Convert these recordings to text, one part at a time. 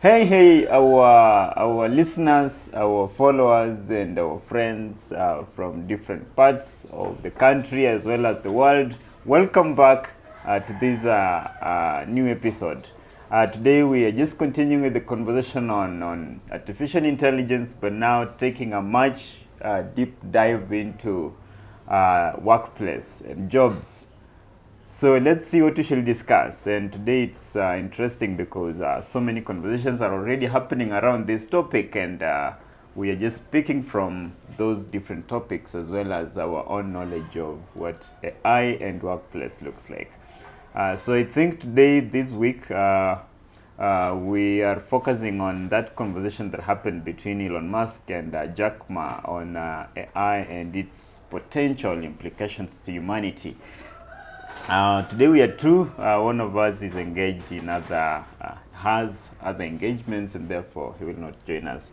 Hey, our listeners, our followers, and our friends from different parts of the country as well as the world. Welcome back to this new episode. Today we are just continuing with the conversation on artificial intelligence, but now taking a much deep dive into workplace and jobs. So let's see what we shall discuss. And today it's interesting because so many conversations are already happening around this topic, and we are just speaking from those different topics as well as our own knowledge of what AI and workplace looks like. So I think today, this week, we are focusing on that conversation that happened between Elon Musk and Jack Ma on AI and its potential implications to humanity. Today we are two. One of us is engaged in has other engagements, and therefore he will not join us.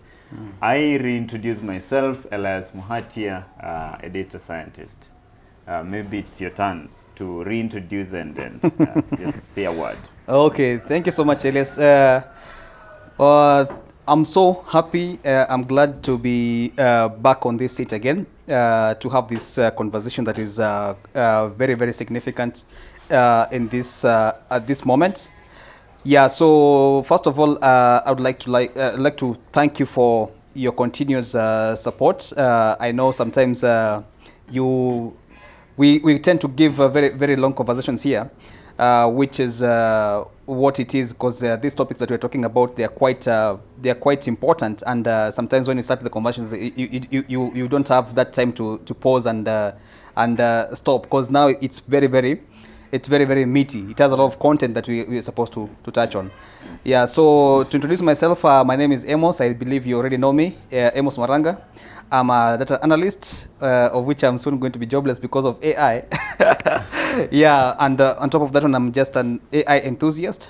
I reintroduce myself, Elias Muhatia, a data scientist. Maybe it's your turn to reintroduce and just say a word. Okay, thank you so much, Elias. I'm so happy. I'm glad to be back on this seat again to have this conversation that is very, very significant in this at this moment. Yeah. So first of all, I would like to thank you for your continuous support. I know sometimes you we tend to give very very long conversations here, which is what it is, because these topics that we're talking about, they are quite important, and sometimes when you start the conversations, you don't have that time to pause and stop, because now it's very very meaty. It has a lot of content that we're supposed to touch on. Yeah. So to introduce myself, my name is Amos. I believe you already know me, Amos Maranga. I'm a data analyst, of which I'm soon going to be jobless because of AI. Yeah, and on top of that one, I'm just an AI enthusiast.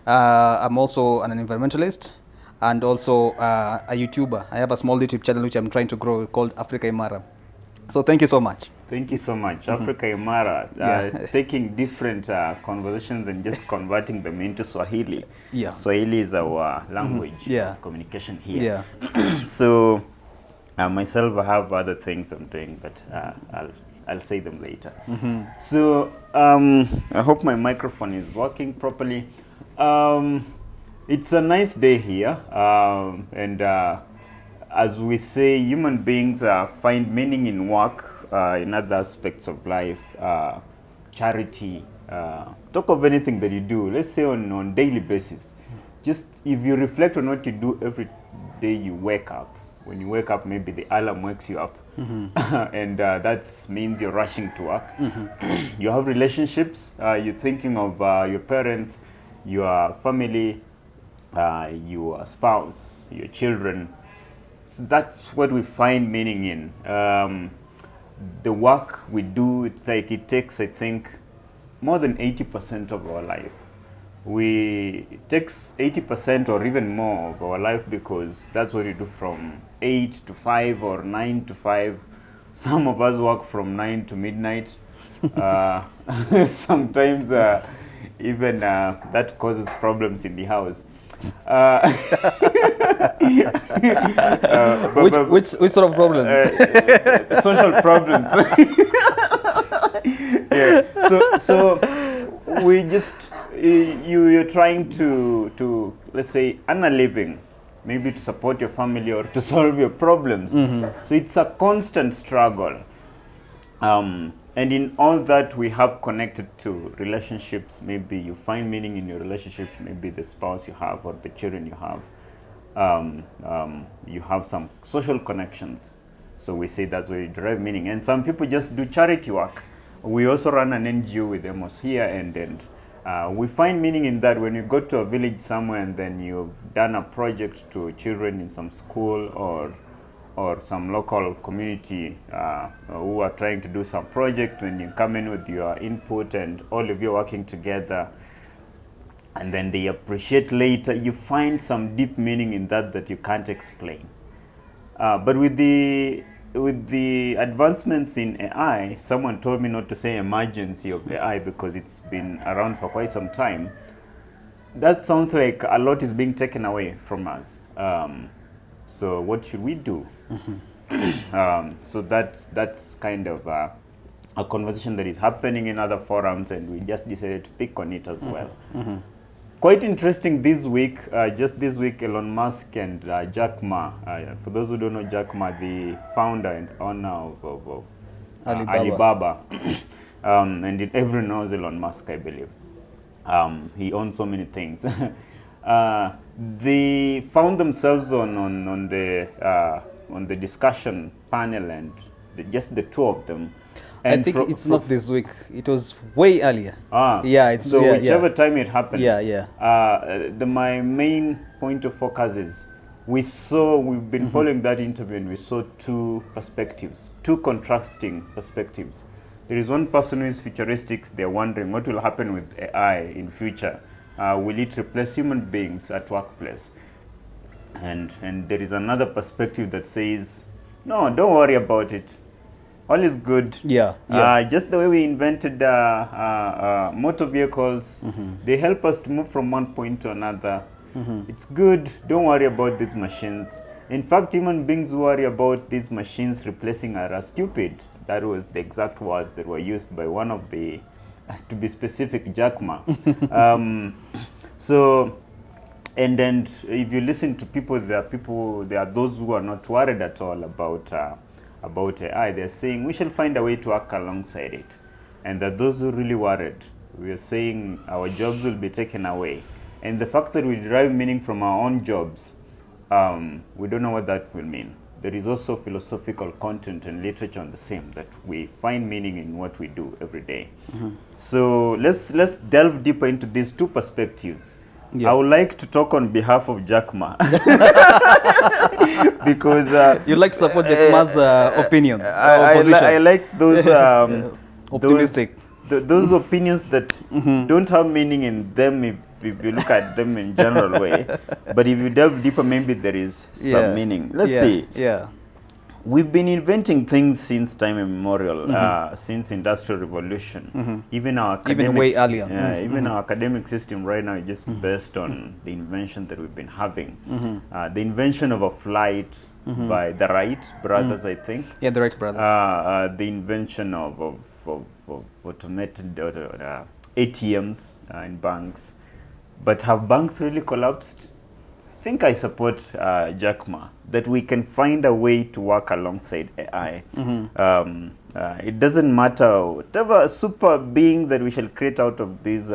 I'm also an environmentalist and also a YouTuber. I have a small YouTube channel which I'm trying to grow called Africa Imara. So thank you so much. Thank you so much. Africa Imara, Yeah. taking different conversations and just converting them into Swahili. Yeah. Swahili is our language Yeah. of communication here. Yeah. So myself, I have other things I'm doing, but I'll say them later. So I hope my microphone is working properly. It's a nice day here, and as we say, human beings find meaning in work, in other aspects of life, charity. Talk of anything that you do. Let's say on daily basis. Just if you reflect on what you do every day you wake up. When you wake up, maybe the alarm wakes you up, and that means you're rushing to work. You have relationships. You're thinking of your parents, your family, your spouse, your children. So that's what we find meaning in. The work we do, it takes, I think, more than 80% of our life. It takes 80% or even more of our life, because that's what we do from 8 to 5 or 9 to 5. Some of us work from 9 to midnight. Sometimes even that causes problems in the house. Which sort of problems? Social problems. Yeah. So we just you're trying to let's say earn a living, maybe to support your family or to solve your problems. So it's a constant struggle. And in all that, we have connected to relationships. Maybe you find meaning in your relationship, maybe the spouse you have or the children you have. You have some social connections. So we say that's where you derive meaning. And some people just do charity work. We also run an NGO with Amos here, and we find meaning in that. When you go to a village somewhere and then you've done a project to children in some school or some local community who are trying to do some project, when you come in with your input and all of you working together, and then they appreciate later, you find some deep meaning in that you can't explain. But with the advancements in AI, someone told me not to say emergency of AI because it's been around for quite some time. that sounds like a lot is being taken away from us. So what should we do? So that's kind of a conversation that is happening in other forums, and we just decided to pick on it as well. Quite interesting this week, just this week, Elon Musk and Jack Ma. For those who don't know Jack Ma, the founder and owner of Alibaba. And everyone knows Elon Musk, I believe. He owns so many things. They found themselves on the discussion panel, and just the two of them. And I think it's not this week. It was way earlier. Yeah. It's, so yeah, whichever time it happened. Yeah. My main point of focus is we've been following that interview, and we saw two perspectives, two contrasting perspectives. There is one person who is futuristic. They're wondering what will happen with AI in future. Will it replace human beings at workplace? And there is another perspective that says, no, don't worry about it. All is good. Yeah. Just the way we invented motor vehicles, they help us to move from one point to another. It's good. Don't worry about these machines. In fact, human beings who worry about these machines replacing us are stupid. That was the exact words that were used by one of the, to be specific, Jack Ma. So, and if you listen to people, there are those who are not worried at all about AI. They're saying we shall find a way to work alongside it. And that those who are really worried, we are saying our jobs will be taken away. And the fact that we derive meaning from our own jobs, we don't know what that will mean. There is also philosophical content and literature on the same, that we find meaning in what we do every day. So let's delve deeper into these two perspectives. Yeah. I would like to talk on behalf of Jack Ma. Because you like to support Jack Ma's opinion. I like those optimistic. Those opinions that don't have meaning in them if you look at them in general way. But if you delve deeper, maybe there is some meaning. Let's see. Yeah. We've been inventing things since time immemorial, since Industrial Revolution. Even our academic, way earlier. Even our academic system right now is just based on the invention that we've been having. The invention of a flight by the Wright brothers, I think. Yeah, the Wright brothers. The invention of automated ATMs in banks. But have banks really collapsed? I think I support Jack Ma, that we can find a way to work alongside AI. It doesn't matter whatever super being that we shall create out of this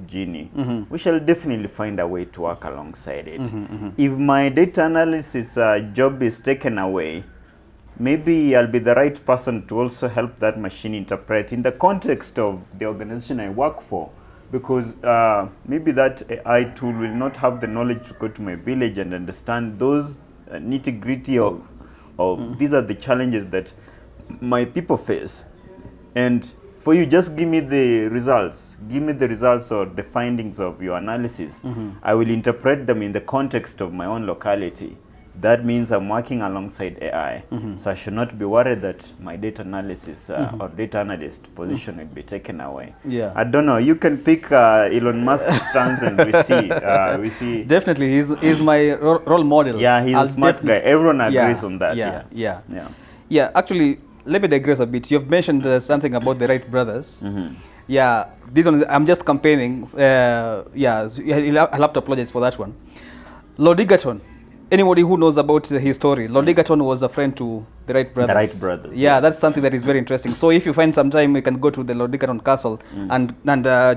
genie. We shall definitely find a way to work alongside it. If my data analysis job is taken away, maybe I'll be the right person to also help that machine interpret in the context of the organization I work for. Because maybe that AI tool will not have the knowledge to go to my village and understand those nitty-gritty of these are the challenges that my people face. And for you, just give me the results. Give me the results or the findings of your analysis. I will interpret them in the context of my own locality. That means I'm working alongside AI. So I should not be worried that my data analysis or data analyst position will be taken away. Yeah. I don't know. You can pick Elon Musk's stance, and we see. Definitely, he's my role model. Yeah, he's a smart guy. Everyone agrees on that. Yeah. Actually, let me digress a bit. You've mentioned something about the Wright brothers. Yeah, this one I'm just campaigning. I'll have to apologize for that one. Lord Egerton. Anybody who knows about his story, Lord Egerton was a friend to the Wright brothers. The Wright brothers. Yeah, that's something that is very interesting. So if you find some time, you can go to the Lord Egerton Castle and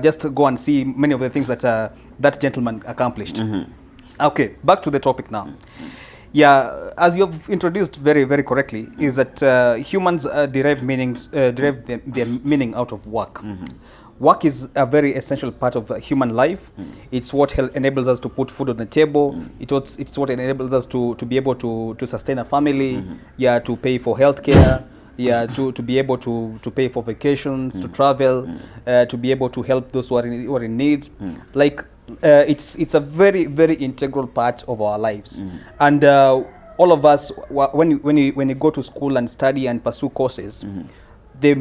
just go and see many of the things that that gentleman accomplished. Okay, back to the topic now. Yeah, as you've introduced very, very correctly, is that humans derive their meaning out of work. Work is a very essential part of human life. It's what enables us to put food on the table. It's what enables us to be able to sustain a family, to pay for healthcare, to be able to pay for vacations, to travel, to be able to help those who are in need. Like it's a very, very integral part of our lives. And all of us, when you go to school and study and pursue courses, the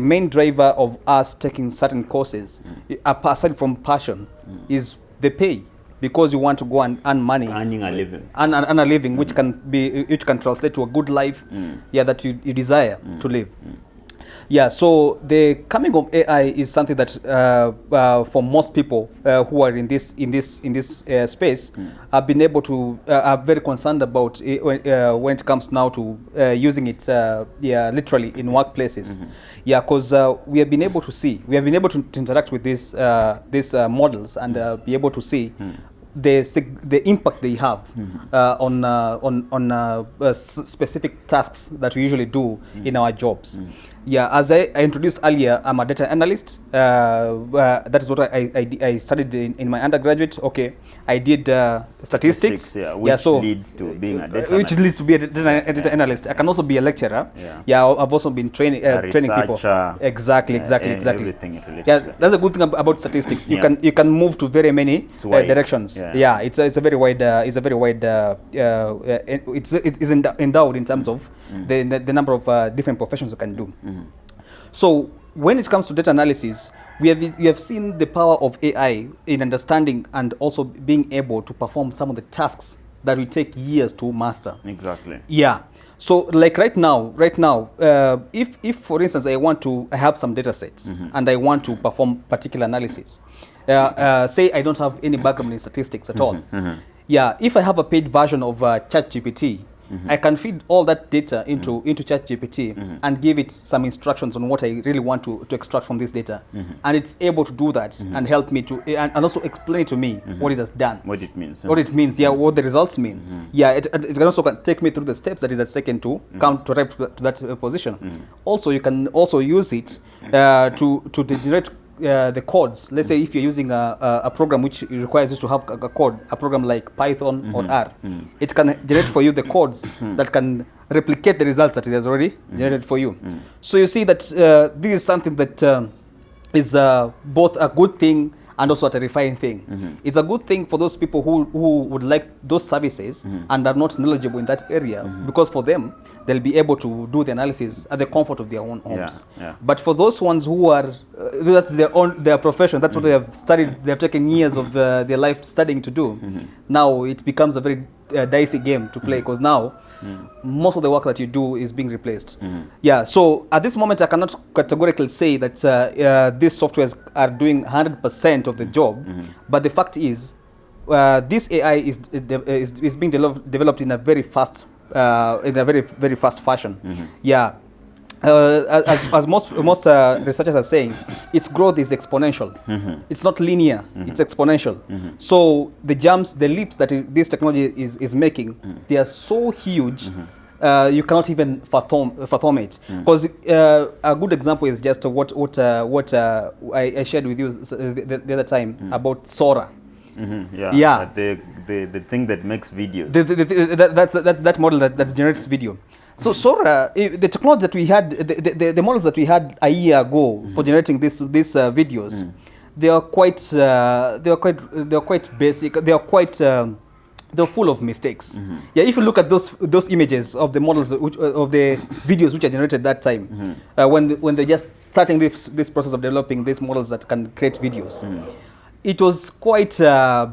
main driver of us taking certain courses, aside from passion, is the pay, because you want to go and earn money, earning a living, earn a living, which can translate to a good life, that you desire to live. Yeah, so the coming of AI is something that for most people who are in this space have been able to are very concerned about it when it comes now to using it literally in workplaces. Yeah, because we have been able to interact with these models and be able to see the impact they have on specific tasks that we usually do in our jobs. Yeah, as I introduced earlier, I'm a data analyst. That is what I studied in my undergraduate. Okay, I did statistics. Which leads to being a data which leads to be a data analyst. I can also be a lecturer. Yeah, I've also been training people. Exactly. Everything related. Yeah, that's a good thing about statistics. You can move to very many directions. Yeah, it's a very wide. It is endowed in terms of the number of different professions you can do. So when it comes to data analysis, we have seen the power of AI in understanding and also being able to perform some of the tasks that will take years to master. Exactly. Yeah. So like right now, if for instance I have some data sets and I want to perform particular analysis, say I don't have any background in statistics at all. Yeah, if I have a paid version of ChatGPT, I can feed all that data into ChatGPT and give it some instructions on what I really want to extract from this data. And it's able to do that and help me to, and also explain to me what it has done. What it means. What it means, what the results mean. Yeah, it can also take me through the steps that it has taken to come to that position. Also, you can also use it to generate the codes. Let's say if you're using a program which requires you to have a code, a program like Python or R, it can generate for you the codes that can replicate the results that it has already generated for you. So you see that this is something that is both a good thing and also a terrifying thing. It's a good thing for those people who would like those services and are not knowledgeable in that area, because for them, they'll be able to do the analysis at the comfort of their own homes. But for those ones who are, that's their profession, that's what they have studied, they have taken years of their life studying to do. Now it becomes a very dicey game to play, because now most of the work that you do is being replaced. Yeah, so at this moment I cannot categorically say that these softwares are doing 100% of the job, but the fact is this AI is being developed in a very fast very fast fashion. Yeah, as most researchers are saying, its growth is exponential. It's not linear, it's exponential. So the jumps, the leaps that this technology is making, they are so huge, you cannot even fathom it. Because a good example is just what I shared with you the other time about Sora. The thing that makes videos. That model that generates video. So Sora, the technology that we had, the models that we had a year ago for generating these videos, they are quite basic. They're full of mistakes. Yeah, if you look at those images of the models of the videos which are generated that time, when they're just starting this process of developing these models that can create videos. It was quite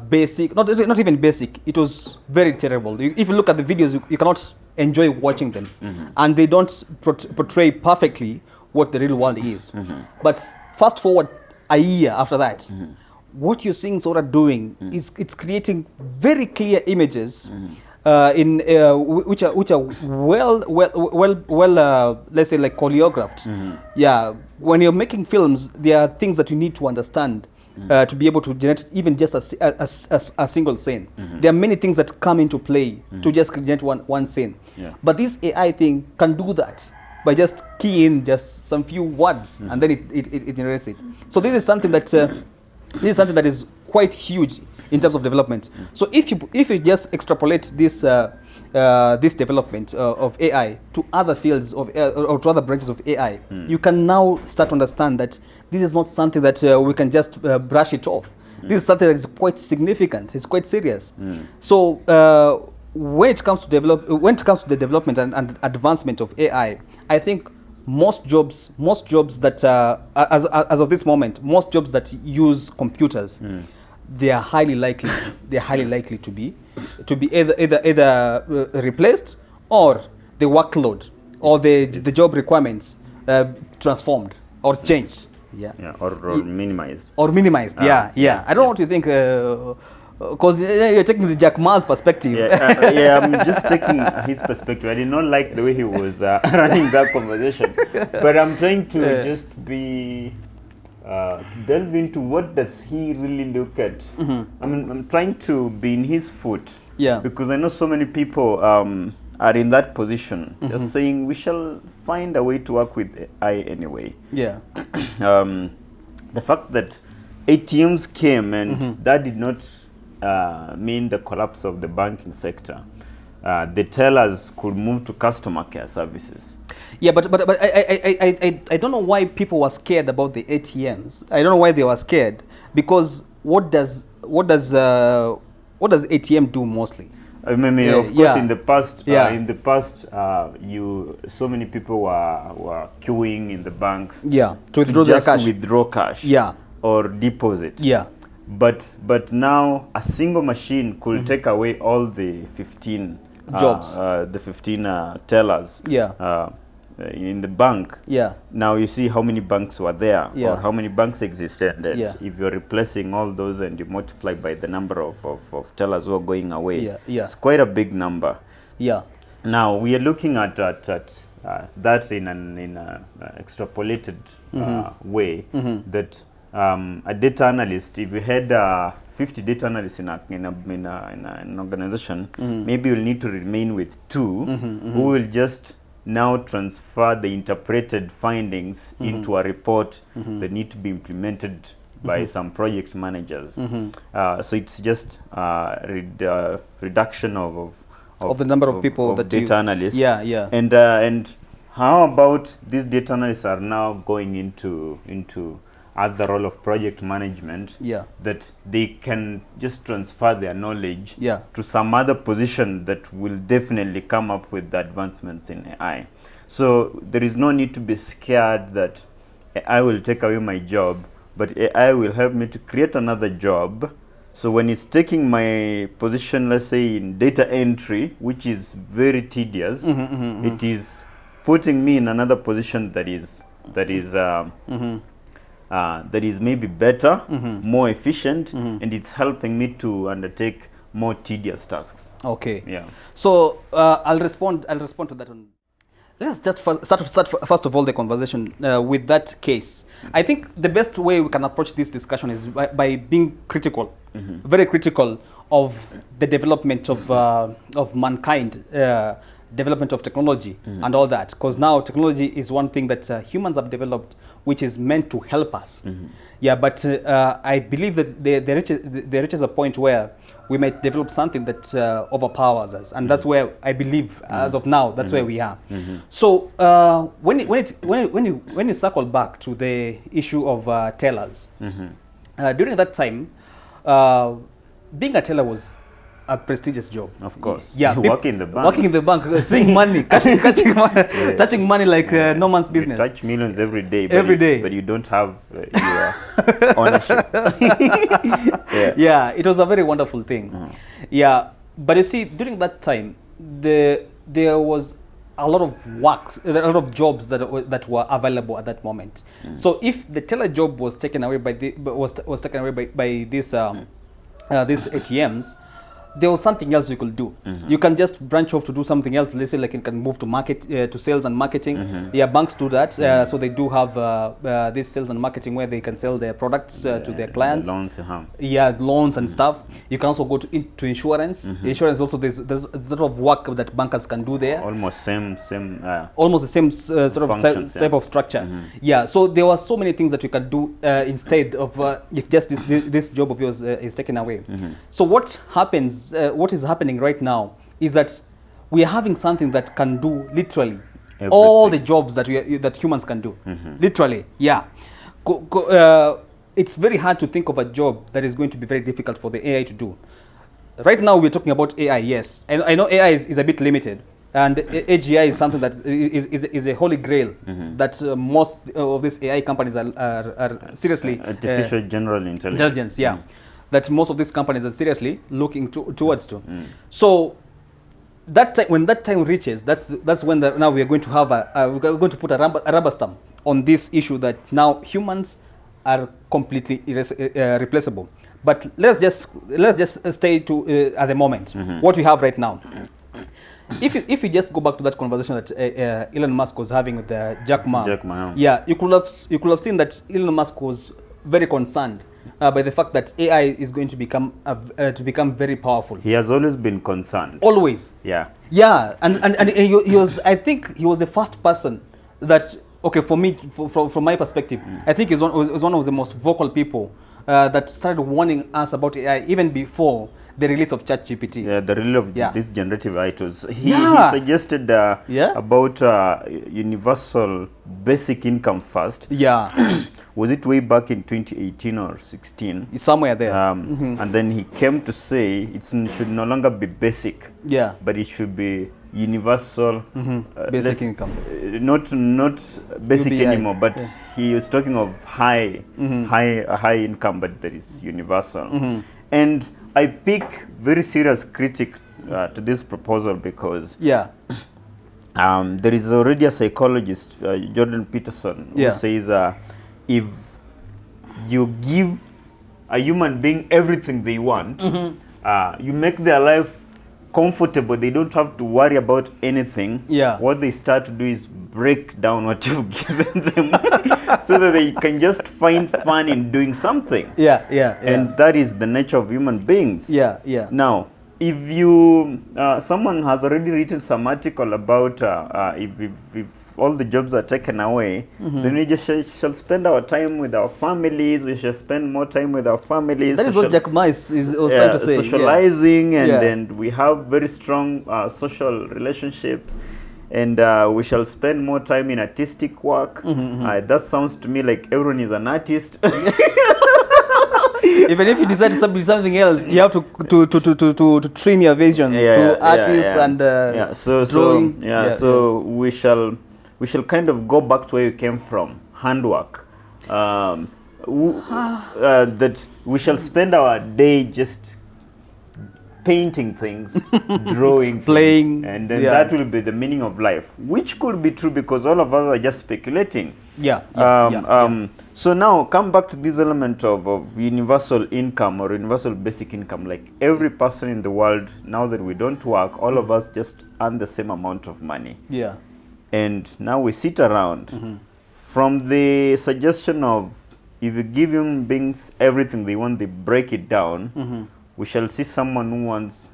basic, not even basic, it was very terrible. If you look at the videos, you cannot enjoy watching them. And they don't portray perfectly what the real world is. But fast forward a year after that, what you're seeing Sora doing is it's creating very clear images which are well let's say like choreographed. Yeah, when you're making films, there are things that you need to understand to be able to generate even just a single scene. There are many things that come into play to just generate one scene. But this AI thing can do that by just key in just some few words and then it generates it. So this is something that is quite huge in terms of development. So if you just extrapolate this development of AI to other fields of or to other branches of AI, you can now start to understand that this is not something that we can just brush it off. This is something that is quite significant. It's quite serious. So when it comes to the development and advancement of AI, I think most jobs that as of this moment, most jobs that use computers, they are highly likely to be either replaced, or the workload or the job requirements transformed or changed. Yeah. Or minimized. Or minimized. Yeah. I don't know what you think. Because you're taking the Jack Ma's perspective. I'm just taking his perspective. I did not like the way he was running that conversation, but I'm trying to just be delve into what does he really look at. I'm trying to be in his foot. Yeah. Because I know so many people are in that position. They're saying we shall find a way to work with AI anyway. Yeah. The fact that ATMs came and that did not mean the collapse of the banking sector. The tellers could move to customer care services. Yeah, but I don't know why people were scared about the ATMs. I don't know why they were scared, because what does ATM do mostly? I mean, of course, in the past, so many people were queuing in the banks. Yeah, to withdraw their cash. Withdraw cash. Yeah. Or deposit. Yeah. But now a single machine could take away all the 15 jobs, the 15 tellers. Yeah. In the bank. Yeah. Now you see how many banks were there, yeah, or how many banks existed. And yeah, if you're replacing all those and you multiply by the number of tellers who are going away, yeah, yeah, it's quite a big number. Yeah. Now we are looking at that in an extrapolated way, that a data analyst, if you had 50 data analysts in an organization, maybe you'll need to remain with 2 who will just now transfer the interpreted findings into a report that need to be implemented by some project managers. So it's just reduction of the number of people that data analysts. Yeah, yeah. And how about these data analysts are now going into other role of project management? Yeah. That they can just transfer their knowledge, yeah, to some other position that will definitely come up with the advancements in AI. So there is no need to be scared that AI will take away my job, but AI will help me to create another job. So when it's taking my position, let's say in data entry, which is very tedious, it is putting me in another position that is maybe better, more efficient, and it's helping me to undertake more tedious tasks. Okay. Yeah. So I'll respond to that one. Let's just start first of all the conversation with that case. I think the best way we can approach this discussion is by being critical, very critical of the development of mankind, development of technology and all that. Because now technology is one thing that humans have developed, which is meant to help us. Yeah, but I believe that there reaches a point where we might develop something that overpowers us, and that's where I believe, as of now, that's where we are. So when you circle back to the issue of tellers, during that time, being a teller was a prestigious job. Of course. Yeah. Working in the bank. Working in the bank, seeing money, catching money, touching money like no man's business. You touch millions every day. But you don't have your ownership. Yeah, it was a very wonderful thing. Yeah, but you see, during that time, there was a lot of work, a lot of jobs that were available at that moment. So if the teller job was taken away by these ATMs, there was something else you could do. You can just branch off to do something else. Let's say, like, you can move to market, to sales and marketing. Yeah, banks do that. So they do have this sales and marketing where they can sell their products to their clients. The loans, yeah, loans and stuff. You can also go to insurance. Insurance also, there's a lot of work that bankers can do there. Almost same. Almost the same sort of type of structure. Yeah. So there were so many things that you can do instead of if just this job of yours is taken away. So what happens? What is happening right now is that we are having something that can do literally everything. All the jobs that that humans can do. Literally, yeah. It's very hard to think of a job that is going to be very difficult for the AI to do. Right now, we're talking about AI, yes. And I know AI is a bit limited, And AGI is something that is a holy grail that most of these AI companies are seriously artificial general intelligence. Yeah, that most of these companies are seriously looking towards to. So that time, when that time reaches, that's when now we are going to have we're going to put a rubber stamp on this issue that now humans are completely replaceable. But let's just stay to at the moment what we have right now. If you just go back to that conversation that Elon Musk was having with Jack Ma, yeah, you could have seen that Elon Musk was very concerned by the fact that AI is going to become very powerful. He has always been concerned. Always. Yeah. Yeah, and he was, I think he was the first person that, okay, for me, from my perspective, I think he's one of the most vocal people that started warning us about AI even before the release of ChatGPT. Yeah, the release of this generative AI tools. He suggested about universal basic income first. Yeah. Was it way back in 2018 or 16? It's somewhere there. And then he came to say it should no longer be basic. Yeah. But it should be universal basic income. Not basic UBI anymore, but he was talking of high income, but that is universal. And I pick very serious critic to this proposal because there is already a psychologist, Jordan Peterson, who says if you give a human being everything they want, you make their life comfortable, they don't have to worry about anything. What they start to do is break down what you've given them so that they can just find fun in doing something. And that is the nature of human beings. Now, if you someone has already written some article about if all the jobs are taken away, then we just shall spend our time with our families. We shall spend more time with our families. That is what Jack Ma was trying to say. Socializing, and we have very strong social relationships. And we shall spend more time in artistic work. That sounds to me like everyone is an artist. Even if you decide to be something else, you have to train your vision to artists and drawing. So we shall kind of go back to where you came from, handwork. That we shall spend our day just painting things, drawing, playing, and then that will be the meaning of life, which could be true because all of us are just speculating. So now come back to this element of universal income or universal basic income. Like every person in the world, now that we don't work, all of us just earn the same amount of money. And now we sit around. From the suggestion of if you give human beings everything they want, they break it down. We shall see someone who wants,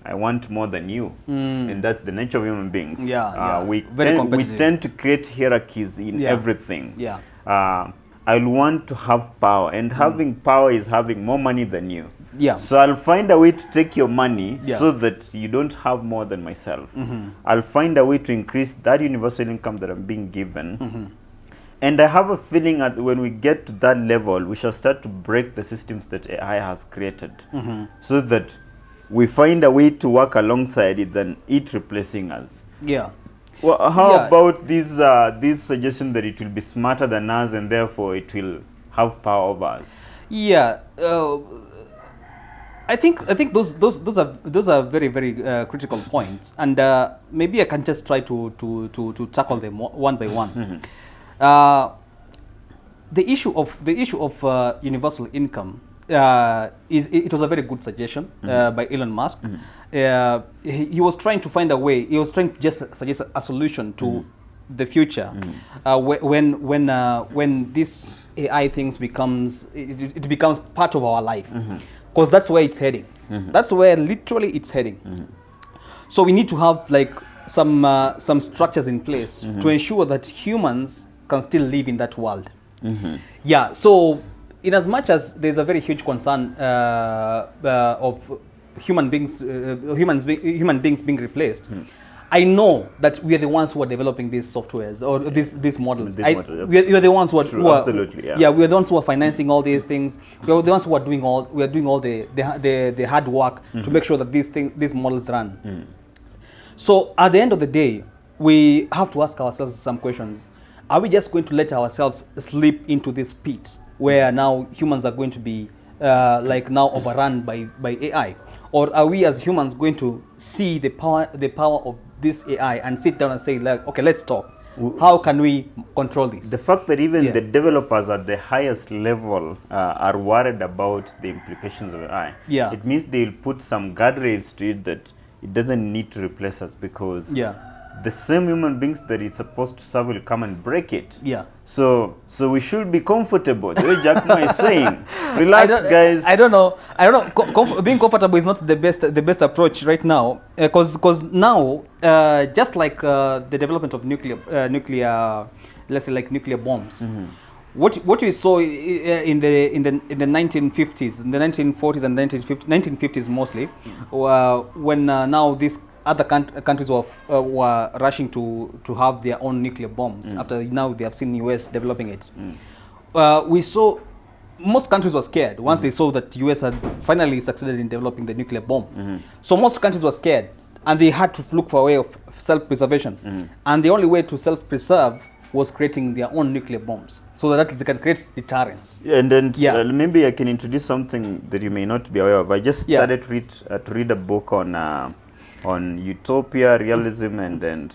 I want more than you. And that's the nature of human beings. We tend to create hierarchies in everything. I'll want to have power, and having power is having more money than you. So I'll find a way to take your money so that you don't have more than myself. I'll find a way to increase that universal income that I'm being given. And I have a feeling that when we get to that level, we shall start to break the systems that AI has created, so that we find a way to work alongside it than it replacing us. Well, how about this suggestion that it will be smarter than us and therefore it will have power over us? I think those are very critical points, and maybe I can just try to tackle them one by one. The issue of universal income it was a very good suggestion by Elon Musk. He was trying to find a way. He was trying to just suggest a solution to the future when this AI things becomes part of our life, because that's where it's heading. That's where literally it's heading. So we need to have like some structures in place to ensure that humans can still live in that world. So in as much as there's a very huge concern of human beings being replaced, I know that we are the ones who are developing these softwares or these models. We are the ones who are absolutely, we are the ones who are financing all these things. We are the ones who are doing all the hard work to make sure that these models run. So at the end of the day, we have to ask ourselves some questions. Are we just going to let ourselves slip into this pit where now humans are going to be like now overrun by AI? Or are we as humans going to see the power of this AI and sit down and say, like, okay, let's talk. How can we control this? The fact that even the developers at the highest level are worried about the implications of AI, it means they'll put some guardrails to it that it doesn't need to replace us, because the same human beings that it's supposed to serve will come and break it. So we should be comfortable. The way Jack Ma is saying, relax, guys. I don't know. Being comfortable is not the best approach right now, because now just like the development of nuclear, let's say like nuclear bombs. What we saw in the 1950s, in the 1940s and 1950s mostly, when now these other countries were rushing to have their own nuclear bombs after now they have seen US developing it. We saw most countries were scared once they saw that US had finally succeeded in developing the nuclear bomb. So most countries were scared, and they had to look for a way of self-preservation. And the only way to self-preserve was creating their own nuclear bombs, so that they can create deterrence. And then maybe I can introduce something that you may not be aware of. I just started to read a book on utopia, realism, and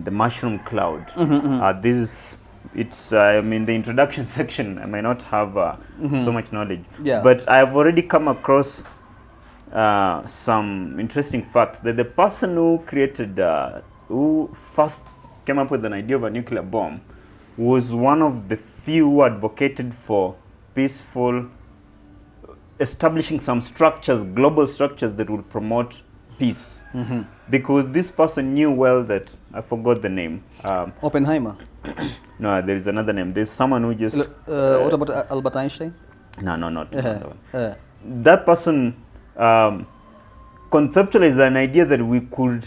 the mushroom cloud. It's I mean, the introduction section, I may not have so much knowledge, but I've already come across some interesting facts that the person who created, who first came up with an idea of a nuclear bomb, was one of the few who advocated for peaceful, establishing some structures, global structures that would promote peace. Because this person knew well that, I forgot the name. Oppenheimer? No, there is another name. There's someone who just... what about Albert Einstein? No, not that one. That person conceptualized an idea that we could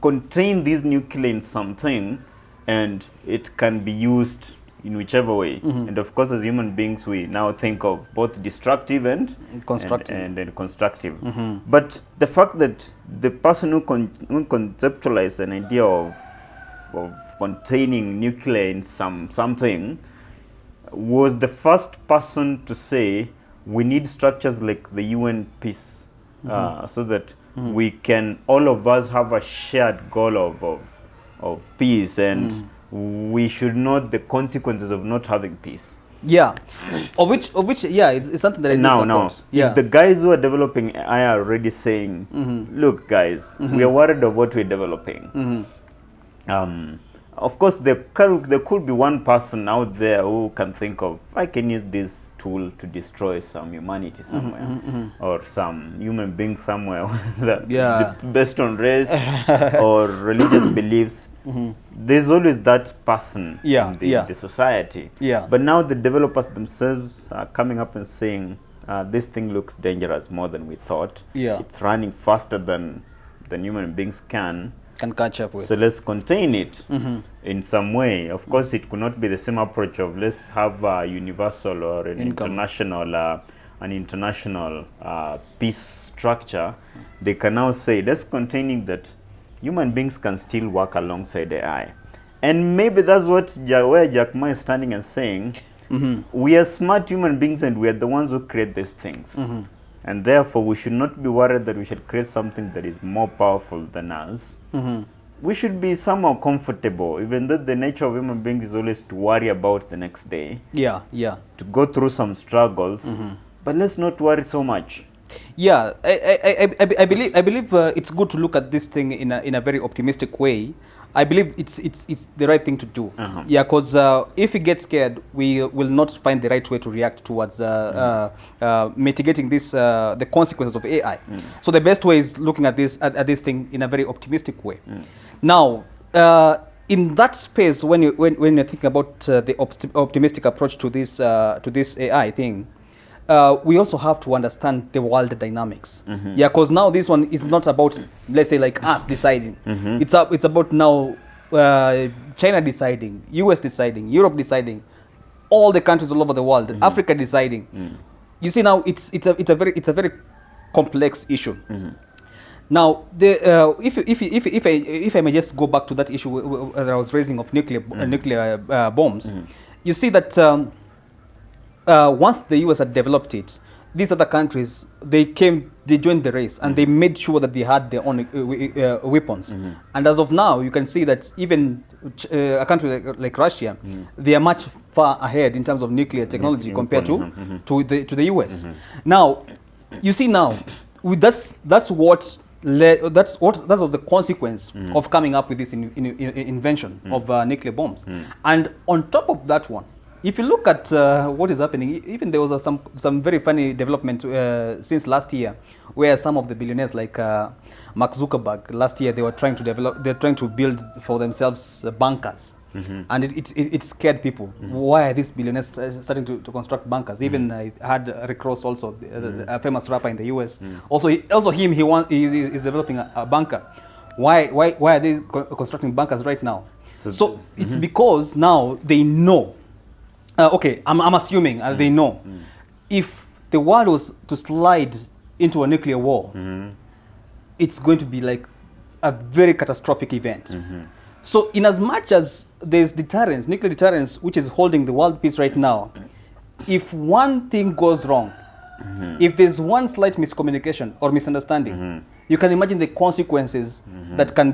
contain this nuclear in something, and it can be used in whichever way. And of course, as human beings, we now think of both destructive and constructive. And constructive. But the fact that the person who conceptualized an idea of containing nuclear in something was the first person to say we need structures like the UN peace, so that we can, all of us, have a shared goal of peace, and we should know the consequences of not having peace. Of which it's something that I now if the guys who are developing AI are already saying, look guys, we are worried of what we're developing. Of course, there could be one person out there who can think of, I can use this tool to destroy some humanity somewhere, or some human being somewhere, based on race or religious beliefs. There's always that person in the society. But now the developers themselves are coming up and saying, this thing looks dangerous more than we thought. It's running faster than human beings can catch up with. So let's contain it in some way. Of course, it could not be the same approach of let's have a universal or an international peace structure. They can now say, let's contain that human beings can still work alongside AI. And maybe that's where Jack Ma is standing and saying, we are smart human beings and we are the ones who create these things. And therefore, we should not be worried that we should create something that is more powerful than us. We should be somehow comfortable, even though the nature of human beings is always to worry about the next day. To go through some struggles, but let's not worry so much. I believe it's good to look at this thing in a very optimistic way. I believe it's the right thing to do. Because if we get scared, we will not find the right way to react towards mitigating this the consequences of AI. So the best way is looking at this thing in a very optimistic way. Now, in that space, when you think about the optimistic approach to this AI thing, we also have to understand the world dynamics. Because now this one is not about, let's say, like us deciding. It's about now China deciding, US deciding, Europe deciding, all the countries all over the world, Africa deciding. You see, now it's a very complex issue. Now, if I may just go back to that issue that I was raising of nuclear bombs, you see that once the US had developed it, these other countries, they joined the race, and they made sure that they had their own weapons. And as of now, you can see that even a country like Russia, they are much far ahead in terms of nuclear technology compared to the US. Now, you see now, that was the consequence of coming up with this invention of nuclear bombs. And on top of that one, if you look at what is happening, even there was some very funny development since last year, where some of the billionaires like Mark Zuckerberg, last year they were trying to build for themselves bunkers. And it scared people. Why are these billionaires starting to construct bunkers? Even I had Rick Ross, also a famous rapper in the US. Also he's developing a bunker. Why are they constructing bunkers right now? So it's because now they know. Okay, I'm assuming they know if the world was to slide into a nuclear war, it's going to be like a very catastrophic event. So in as much as there's deterrence, nuclear deterrence, which is holding the world peace right now, if one thing goes wrong, if there's one slight miscommunication or misunderstanding, you can imagine the consequences that can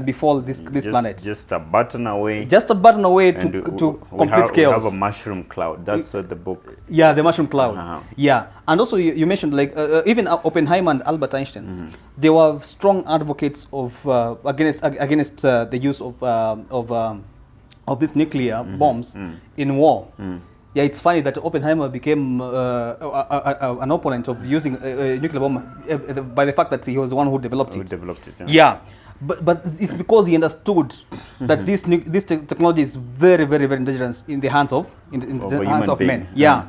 befall this planet. Just a button away. Just a button away to complete chaos. We have a mushroom cloud. That's what the book. Yeah, the mushroom cloud. Yeah, and also you mentioned like even Oppenheimer and Albert Einstein, they were strong advocates of against the use of these nuclear bombs in war. Yeah, it's funny that Oppenheimer became an opponent of using a nuclear bomb by the fact that he was the one who developed it. Yeah. But it's because he understood that this technology is very, very, very dangerous in the hands of men. Yeah.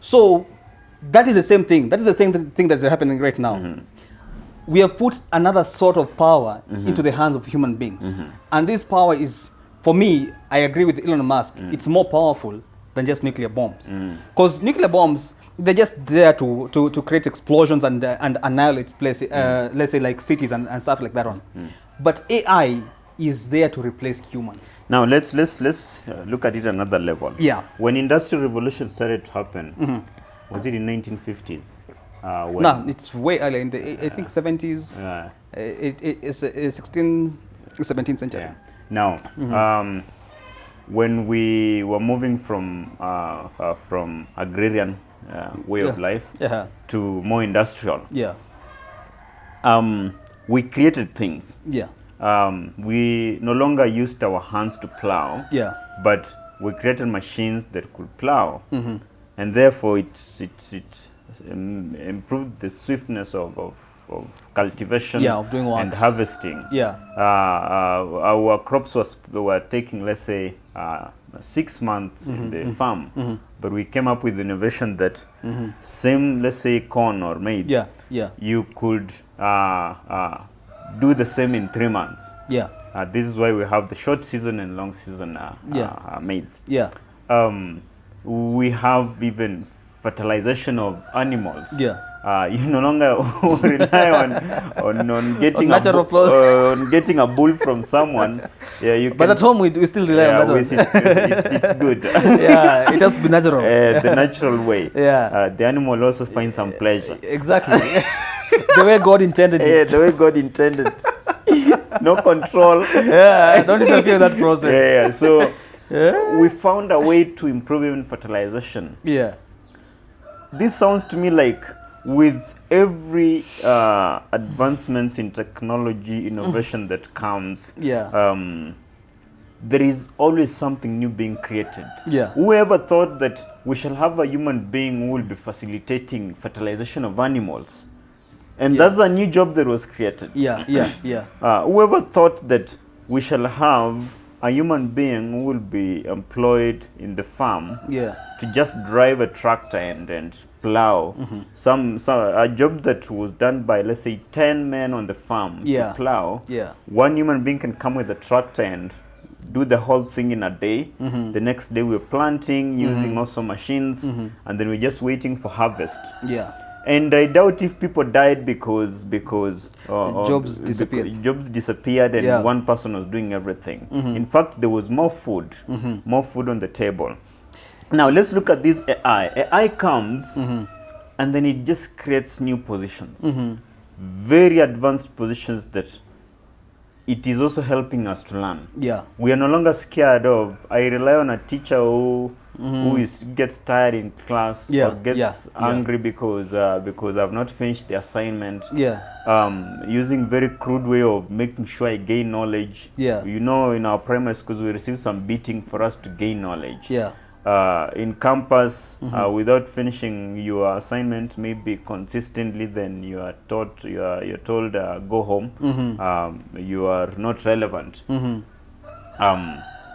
So that is the same thing. That is the same thing that's happening right now. We have put another sort of power into the hands of human beings, and this power is, for me, I agree with Elon Musk. It's more powerful than just nuclear bombs, because nuclear bombs, they're just there to create explosions and annihilate places, let's say like cities and stuff like that one. But AI is there to replace humans. Now let's look at it another level. Yeah. When Industrial Revolution started to happen, was it in 1950s? No, it's way earlier in the I think 70s. It's 16th, 17th century. Yeah. Now. When we were moving from agrarian way of life to more industrial, we created things. We no longer used our hands to plow, but we created machines that could plow, and therefore it improved the swiftness of cultivation of doing work and harvesting. Our crops were taking, let's say, 6 months in the farm, but we came up with innovation that same, let's say, corn or maize, you could do the same in 3 months. This is why we have the short season and long season maize. We have even fertilization of animals. You no longer rely on getting getting a bull from someone. But at home we still rely on that. It's good. It has to be natural. The natural way. The animal also finds some pleasure. Exactly. The way God intended it. The way God intended. No control. Don't interfere in that process. So we found a way to improve even fertilization. This sounds to me like with every advancements in technology, innovation that comes, there is always something new being created. Whoever thought that we shall have a human being who will be facilitating fertilization of animals? And that's a new job that was created. Whoever thought that we shall have a human being who will be employed in the farm to just drive a tractor and plow. A job that was done by, let's say, 10 men on the farm to plow. One human being can come with a tractor and do the whole thing in a day. The next day we're planting using also machines, and then we're just waiting for harvest. And I doubt if people died because Jobs disappeared. Jobs disappeared, and Yeah. one person was doing everything. In fact, there was more food on the table. Now let's look at this AI. AI comes, and then it just creates new positions, very advanced positions that it is also helping us to learn. Yeah. We are no longer scared of, I rely on a teacher who gets tired in class, Yeah, or gets angry because I've not finished the assignment. Yeah. Using very crude way of making sure I gain knowledge. Yeah. You know, in our primary schools we received some beating for us to gain knowledge. Yeah. In campus, without finishing your assignment maybe consistently, then you are taught, you're told go home. You are not relevant.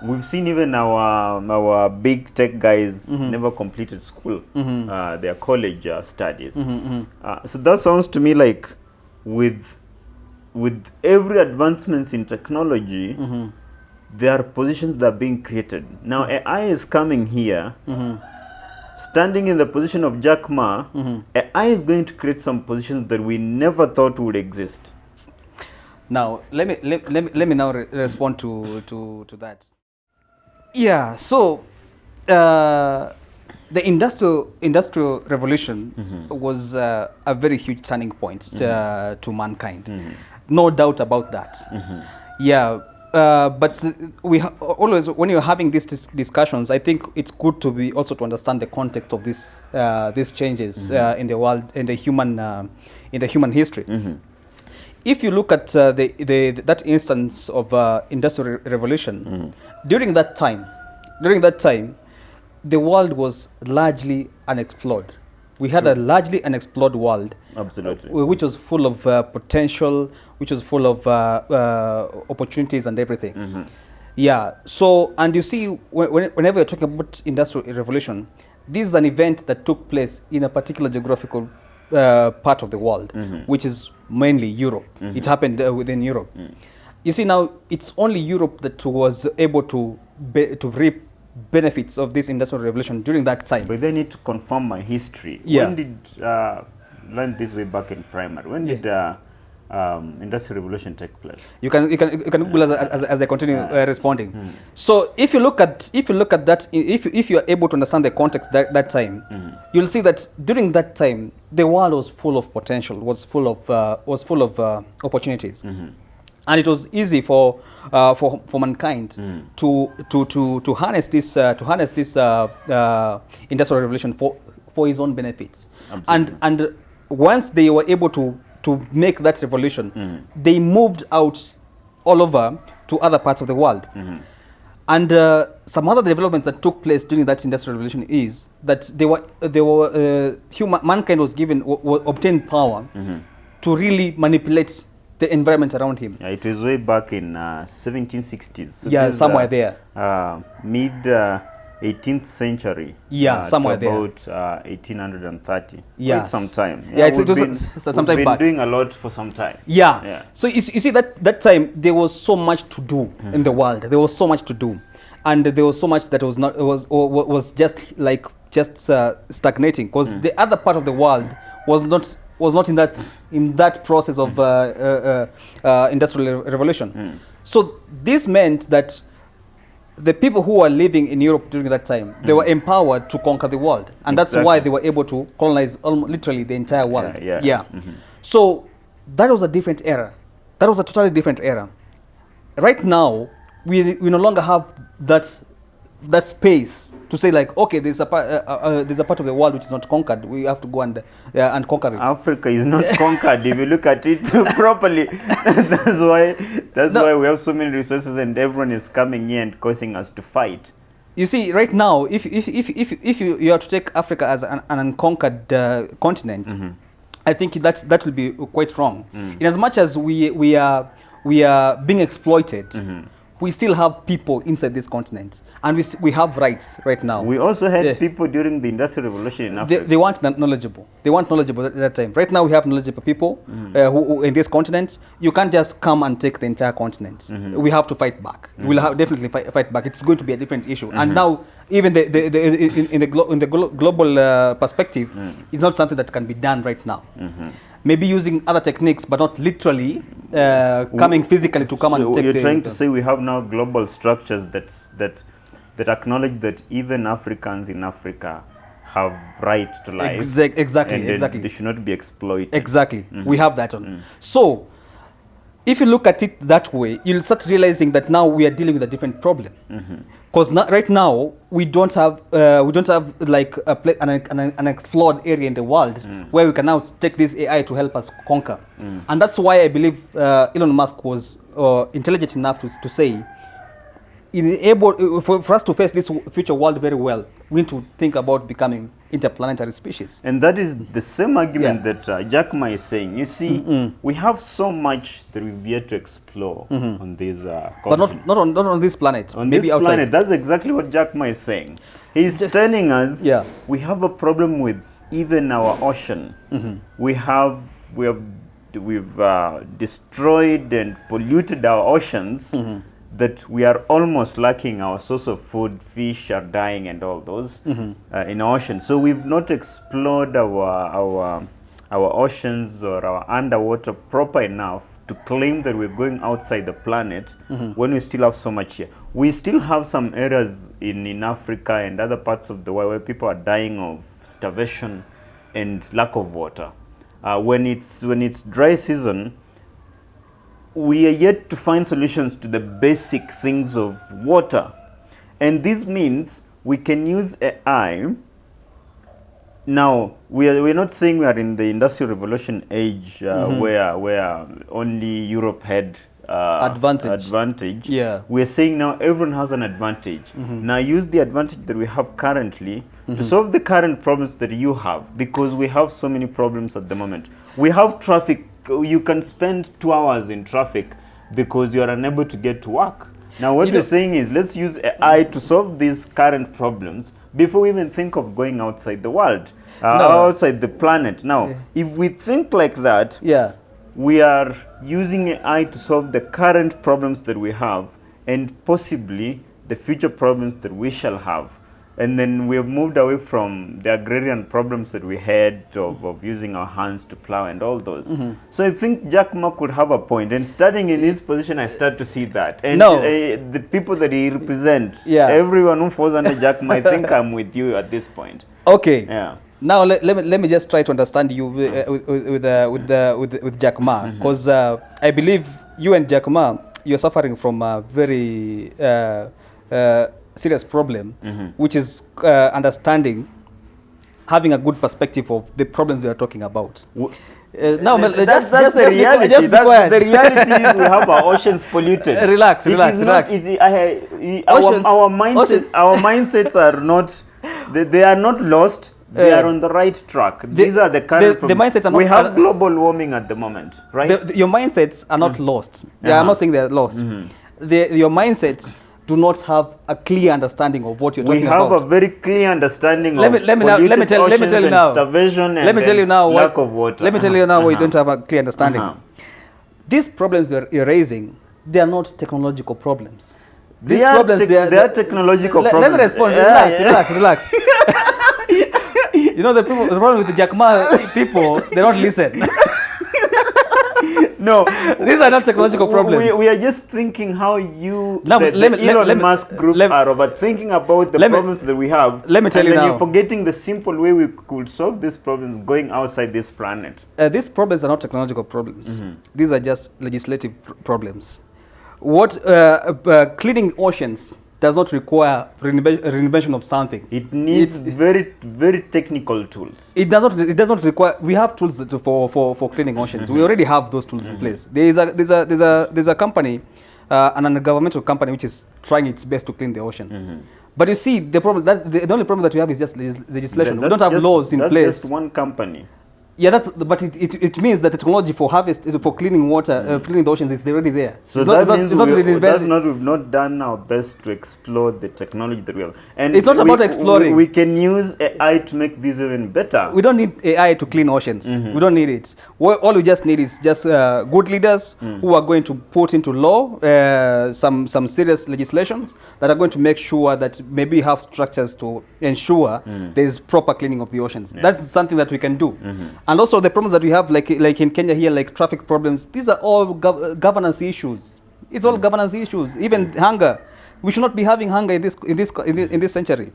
We've seen even our big tech guys never completed school, their college studies. So that sounds to me like with every advancements in technology, there are positions that are being created. Now AI is coming here, standing in the position of Jack Ma. AI is going to create some positions that we never thought would exist. Now let me now respond to that. Yeah. So the industrial revolution was a very huge turning point to mankind. No doubt about that. Yeah. But we always, when you're having these discussions, I think it's good to be also to understand the context of these changes in the world, in the human history. If you look at that instance of industrial revolution, during that time, the world was largely unexplored. We had a largely unexplored world, Absolutely. Which was full of potential, which was full of opportunities and everything. Yeah. So, and you see, whenever you're talking about industrial revolution, this is an event that took place in a particular geographical part of the world, which is mainly Europe. It happened within Europe. You see, now it's only Europe that was able to reap benefits of this industrial revolution during that time. But they need to confirm my history. Yeah. When did learn this way back in primary? When did industrial revolution take place? You can Google as I continue responding. So if you look at that, if you are able to understand the context that time, you'll see that during that time the world was full of potential, was full of opportunities. And it was easy for mankind to harness this industrial revolution for his own benefits. Absolutely. And once they were able to make that revolution, they moved out all over to other parts of the world. And some other developments that took place during that industrial revolution is that mankind was obtained power to really manipulate the environment around him. Yeah, it was way back in 1760s. So yeah, somewhere there. Mid 18th century. Yeah, somewhere there. About 1830. Yeah, quite some time. Yeah, we've been back. doing a lot for some time. Yeah. So you see that time there was so much to do in the world. There was so much to do, and there was so much that was just stagnating, because the other part of the world was not in that process of industrial revolution. So this meant that the people who were living in Europe during that time, they were empowered to conquer the world, and that's why they were able to colonize literally the entire world. So that was a different era. That was a totally different era. Right now, we no longer have that space to say, like, okay, there's a part of the world which is not conquered. We have to go and conquer it. Africa is not conquered if you look at it properly. That's why we have so many resources, and everyone is coming here and causing us to fight. You see, right now, if you are to take Africa as an unconquered continent, I think that will be quite wrong. In as much as we are being exploited, we still have people inside this continent, and we have rights right now. We also had people during the Industrial Revolution in Africa. They weren't knowledgeable. They weren't knowledgeable at that time. Right now we have knowledgeable people who in this continent. You can't just come and take the entire continent. We have to fight back. We'll have definitely fight back. It's going to be a different issue. And now, even in the global perspective, it's not something that can be done right now. Maybe using other techniques, but not literally coming physically to come and take. So you're trying to say we have now global structures that acknowledge that even Africans in Africa have right to life. Exactly. They should not be exploited. Exactly. We have that on. So, if you look at it that way, you'll start realizing that now we are dealing with a different problem. Because right now we don't have like an explored area in the world where we can now take this AI to help us conquer. And that's why I believe Elon Musk was intelligent enough to say, for us to face this future world very well, we need to think about becoming interplanetary species. And that is the same argument that Jack Ma is saying. You see, we have so much that we've yet to explore on this but not on this planet. On maybe this outside. planet, that's exactly what Jack Ma is saying. He's telling us we have a problem with even our ocean. We've destroyed and polluted our oceans. That we are almost lacking our source of food. Fish are dying and all those in the ocean. So we've not explored our oceans or our underwater proper enough to claim that we're going outside the planet when we still have so much here. We still have some areas in Africa and other parts of the world where people are dying of starvation and lack of water. When it's dry season, we are yet to find solutions to the basic things of water. And this means we can use AI. Now, we're not saying we are in the Industrial Revolution age where only Europe had advantage. Yeah. We're saying now everyone has an advantage. Now use the advantage that we have currently to solve the current problems that you have, because we have so many problems at the moment. We have traffic. You can spend 2 hours in traffic because you are unable to get to work. Now what we're saying is, let's use AI to solve these current problems before we even think of going outside the world, outside the planet. Now, if we think like that, we are using AI to solve the current problems that we have and possibly the future problems that we shall have. And then we have moved away from the agrarian problems that we had of using our hands to plow and all those. So I think Jack Ma could have a point. And starting in his position, I start to see that. And the people that he represents, everyone who falls under Jack Ma, I think I'm with you at this point. Okay. Yeah. Now let me just try to understand you with Jack Ma, because I believe you and Jack Ma, you're suffering from a very serious problem, which is having a good perspective of the problems we are talking about. Now, that's the reality. The reality is we have our oceans polluted. Relax. Our mindsets are not. They are not lost. They are on the right track. These are the current problems. The mindsets are not, we have global warming at the moment, right? Your mindsets are not lost. I'm not saying they are lost. Your mindsets do not have a clear understanding of what you're talking about. We have a very clear understanding of let me tell you now. Starvation and lack of water. Let me tell you now why you don't have a clear understanding. These problems you're raising, they are not technological problems. They are technological problems. Let me respond. Relax. You know, the problem with the Jack Ma people, they don't listen. No, these are not technological problems. We are just thinking how Elon Musk group are overthinking about the problems that we have. Let me tell you now. And you're forgetting the simple way we could solve these problems going outside this planet. These problems are not technological problems. These are just legislative problems. What cleaning oceans does not require reinvention of something. It needs very, very technical tools. It does not require. We have tools for cleaning oceans. We already have those tools in place. There's a company, an ungovernmental company, which is trying its best to clean the ocean. But you see, the only problem that we have is just legislation. We don't have laws in place. That's just one company. Yeah, but it means that the technology for for cleaning water, cleaning the oceans is already there. So it's that not, means it's not really we've not done our best to explore the technology that we have. And it's not about exploring. We can use AI to make this even better. We don't need AI to clean oceans. We don't need it. All we just need is just good leaders who are going to put into law some serious legislations that are going to make sure that maybe have structures to ensure there is proper cleaning of the oceans. Yeah. That's something that we can do. And also the problems that we have, like in Kenya here, like traffic problems, these are all governance issues. It's all governance issues. Even hunger, we should not be having hunger in this century.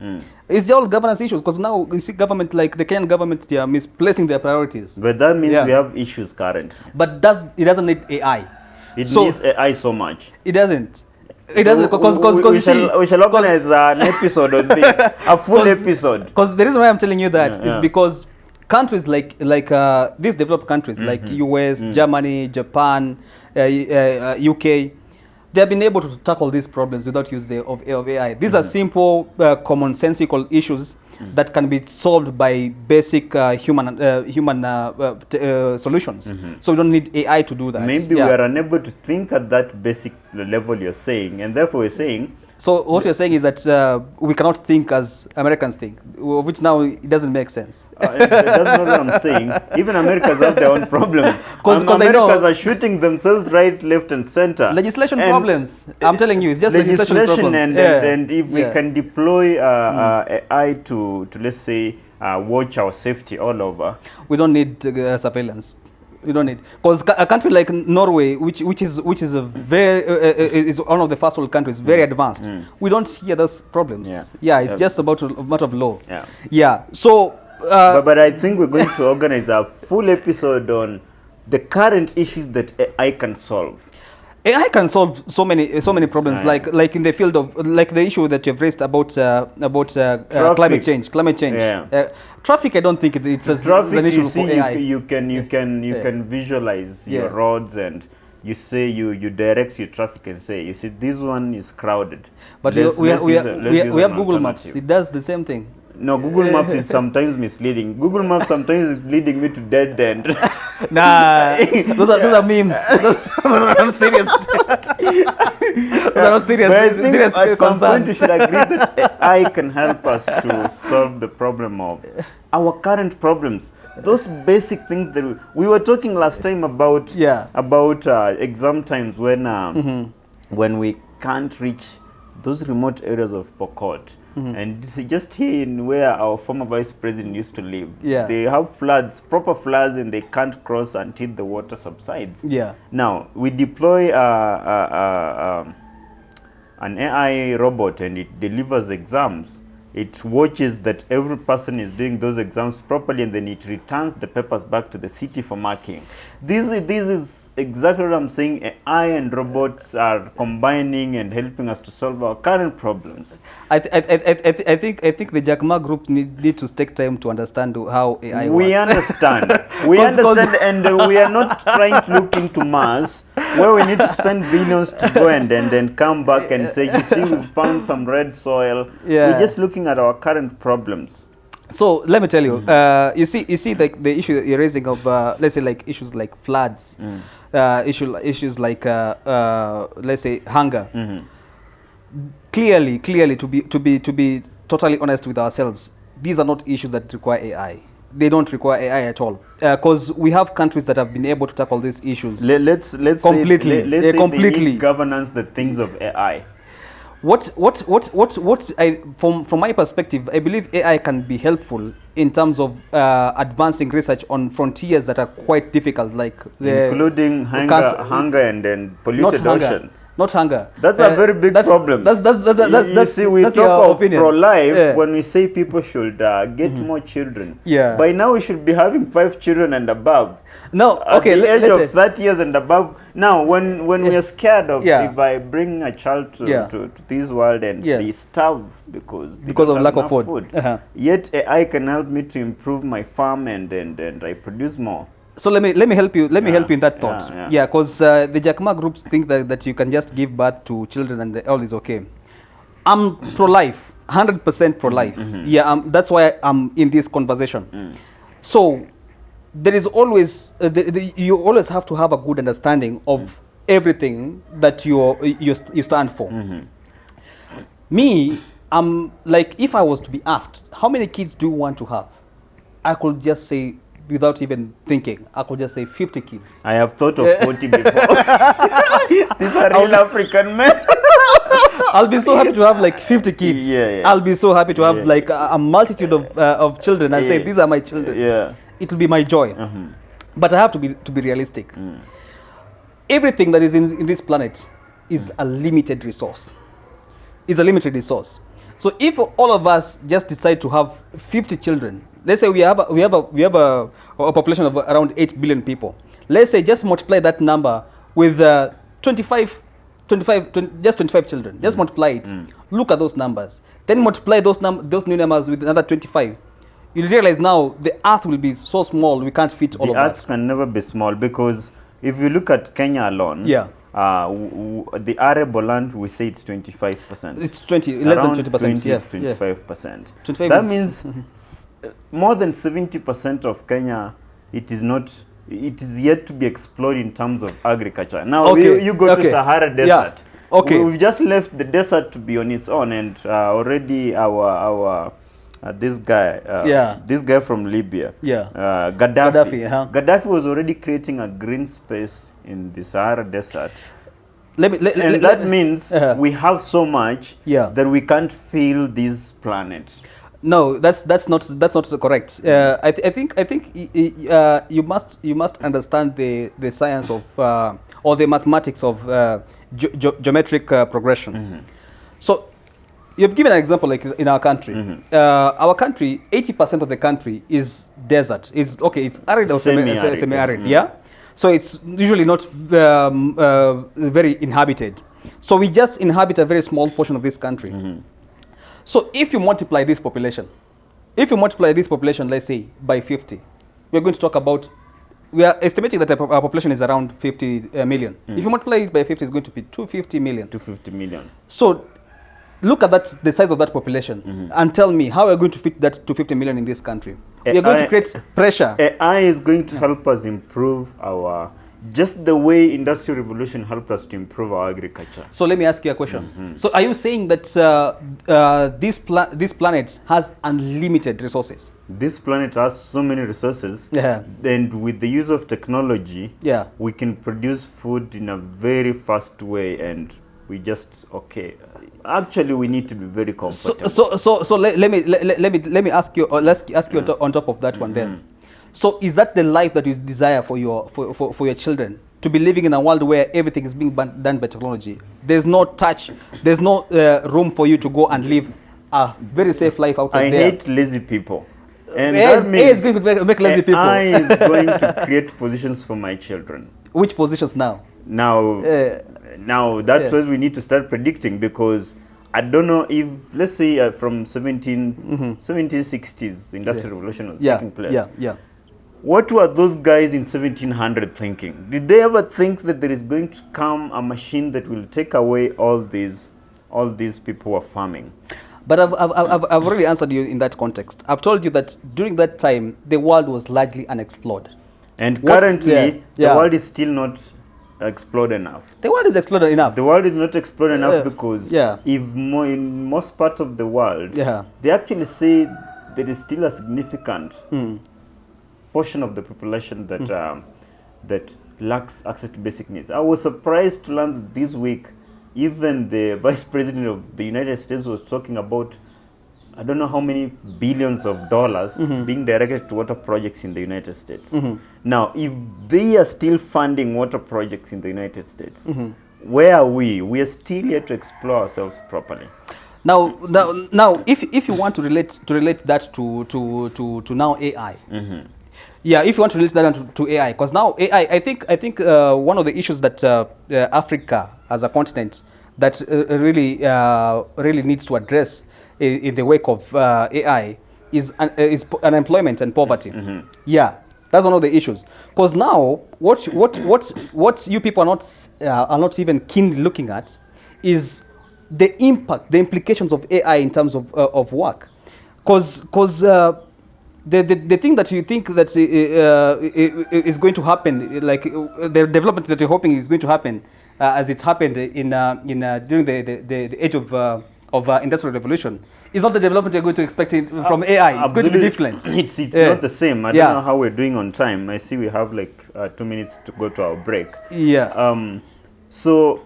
It's all governance issues, because now you see government, like the Kenyan government, they are misplacing their priorities. But that means we have issues currently. But it doesn't need AI. It needs AI so much. It doesn't. It doesn't, because we shall organize an episode on this, a full episode. Because the reason why I'm telling you that is because countries like these developed countries like US, Germany, Japan, UK, they have been able to tackle these problems without use of AI. These are simple, commonsensical issues that can be solved by basic human solutions. So we don't need AI to do that. Maybe we are unable to think at that basic level you're saying, and therefore we're saying. So what you're saying is that we cannot think as Americans think, which now it doesn't make sense. That's not what I'm saying. Even Americans have their own problems. Because Americans are shooting themselves right, left, and center. Legislation problems. I'm telling you, it's just legislation problems. And if we can deploy AI to let's say watch our safety all over, we don't need surveillance. We don't need, because a country like Norway, which is a very is one of the first world countries, very advanced. We don't hear those problems. It's just about a matter of law. So, but I think we're going to organize a full episode on the current issues that AI can solve. AI can solve so many problems, like in the field of, like the issue that you've raised about climate change. Traffic, I don't think it's an issue for AI. You can visualize your roads, and you say you direct your traffic and say, you see, this one is crowded. But we have Google Maps. It does the same thing. No, Google Maps is sometimes misleading. Google Maps sometimes is leading me to dead end. Nah, those are memes. Those are not serious. Those are not serious. But I think at some point we should agree that AI can help us to solve the problem of our current problems. Those basic things that we were talking last time about exam times when we can't reach those remote areas of Pokot. And just here in where our former vice president used to live, they have floods, proper floods, and they can't cross until the water subsides. Now, we deploy an AI robot, and it delivers exams. It watches that every person is doing those exams properly, and then it returns the papers back to the city for marking. This is exactly what I'm saying. AI and robots are combining and helping us to solve our current problems. I think the Jack Ma group need to take time to understand how AI works. We understand. We understand, and we are not trying to look into Mars, where we need to spend billions to go and then come back and say, you see, we found some red soil. We're just looking at our current problems. So let me tell you, you see like the issue that you're raising of let's say like issues like floods, issues like let's say hunger. Clearly, to be totally honest with ourselves, these are not issues that require AI. They don't require AI at all, because we have countries that have been able to tackle these issues. Let's completely. Say they need governance the things of AI. From my perspective, I believe AI can be helpful in terms of advancing research on frontiers that are quite difficult, like including hunger and polluted oceans. Not hunger. That's a very big problem. You see, we talk of pro-life when we say people should get more children. By now, we should be having 5 children and above. No, okay. At the age of 30 years and above. Now, when we are scared of if I bring a child to this world and they starve because of lack of food. Yet AI can help me to improve my farm and I produce more. So let me help you. Let me help you in that thought. Because the Jack Ma groups think that you can just give birth to children and all is okay. I'm pro-life, 100% pro-life. That's why I'm in this conversation. So there is always you always have to have a good understanding of everything that you stand for. Me, I'm like, if I was to be asked, how many kids do you want to have? I could just say, without even thinking, I could just say 50 kids. I have thought of 40 before. These are real African men. I'll be so happy to have like 50 kids. Yeah. I'll be so happy to have like a multitude of children and say, these are my children. Yeah. It will be my joy. But I have to be realistic. Everything that is in this planet is a limited resource. It's a limited resource. So if all of us just decide to have 50 children, let's say we have a population of around 8 billion people. Let's say just multiply that number with 25 children. Just multiply it. Look at those numbers. Then multiply those new numbers with another 25. You'll realize now the earth will be so small we can't fit all of that. The earth can never be small, because if you look at Kenya alone, the arable land, we say it's 25%. It's less than 20%. 25%. 25 that means more than 70% of Kenya, it is yet to be explored in terms of agriculture. Now you go to Sahara Desert. We've just left the desert to be on its own, and already our this guy from Libya, Gaddafi. Gaddafi was already creating a green space in the Sahara Desert. That means we have so much that we can't fill this planet. No, that's not correct. I think you must understand the science of or the mathematics of geometric progression. So you've given an example, like in our country. Our country, 80% of the country is desert. It's arid or semi-arid. Yeah. So it's usually not very inhabited. So we just inhabit a very small portion of this country. So if you multiply this population, let's say by 50, we're going to talk about, we are estimating that our population is around 50 million. If you multiply it by 50, it's going to be 250 million. 250 million. So look at the size of that population and tell me how we're going to fit that 250 million in this country. We are going to create pressure. AI is going to help us improve just the way Industrial Revolution helped us to improve our agriculture. So let me ask you a question. So are you saying that this planet has unlimited resources? This planet has so many resources, and with the use of technology, we can produce food in a very fast way, and we just actually we need to be very comfortable. So let me ask you, let's ask you on top of that one then. So is that the life that you desire for your children, to be living in a world where everything is being done by technology? There's no touch, there's no room for you to go and live a very safe life outside there. I hate lazy people. And that means AI is going to make lazy people. AI is going to create positions for my children. Which positions now? Now that's what we need to start predicting, because I don't know if, let's say from 1760s, Industrial Revolution was taking place. What were those guys in 1700 thinking? Did they ever think that there is going to come a machine that will take away all these people who are farming? But I've already answered you in that context. I've told you that during that time, the world was largely unexplored. And currently, the world is still not explored enough. The world is explored enough. The world is not explored enough because in most parts of the world, they actually say there is still a significant portion of the population that lacks access to basic needs. I was surprised to learn that this week, even the Vice President of the United States was talking about, I don't know how many billions of dollars being directed to water projects in the United States. Now, if they are still funding water projects in the United States, where are we? We are still yet to explore ourselves properly. Now, if you want to relate that to now AI, if you want to relate that to AI, because now AI, I think one of the issues that Africa as a continent that really needs to address in the wake of AI is unemployment and poverty. Yeah, that's one of the issues. Because now, what you people are not even keenly looking at is the impact, the implications of AI in terms of work. Because the thing that you think that is going to happen, like the development that you're hoping is going to happen, as it happened during the age of industrial revolution, is not the development you're going to expect from AI. It's going to be different. It's not the same. I don't know how we're doing on time. I see we have like 2 minutes to go to our break. Yeah. So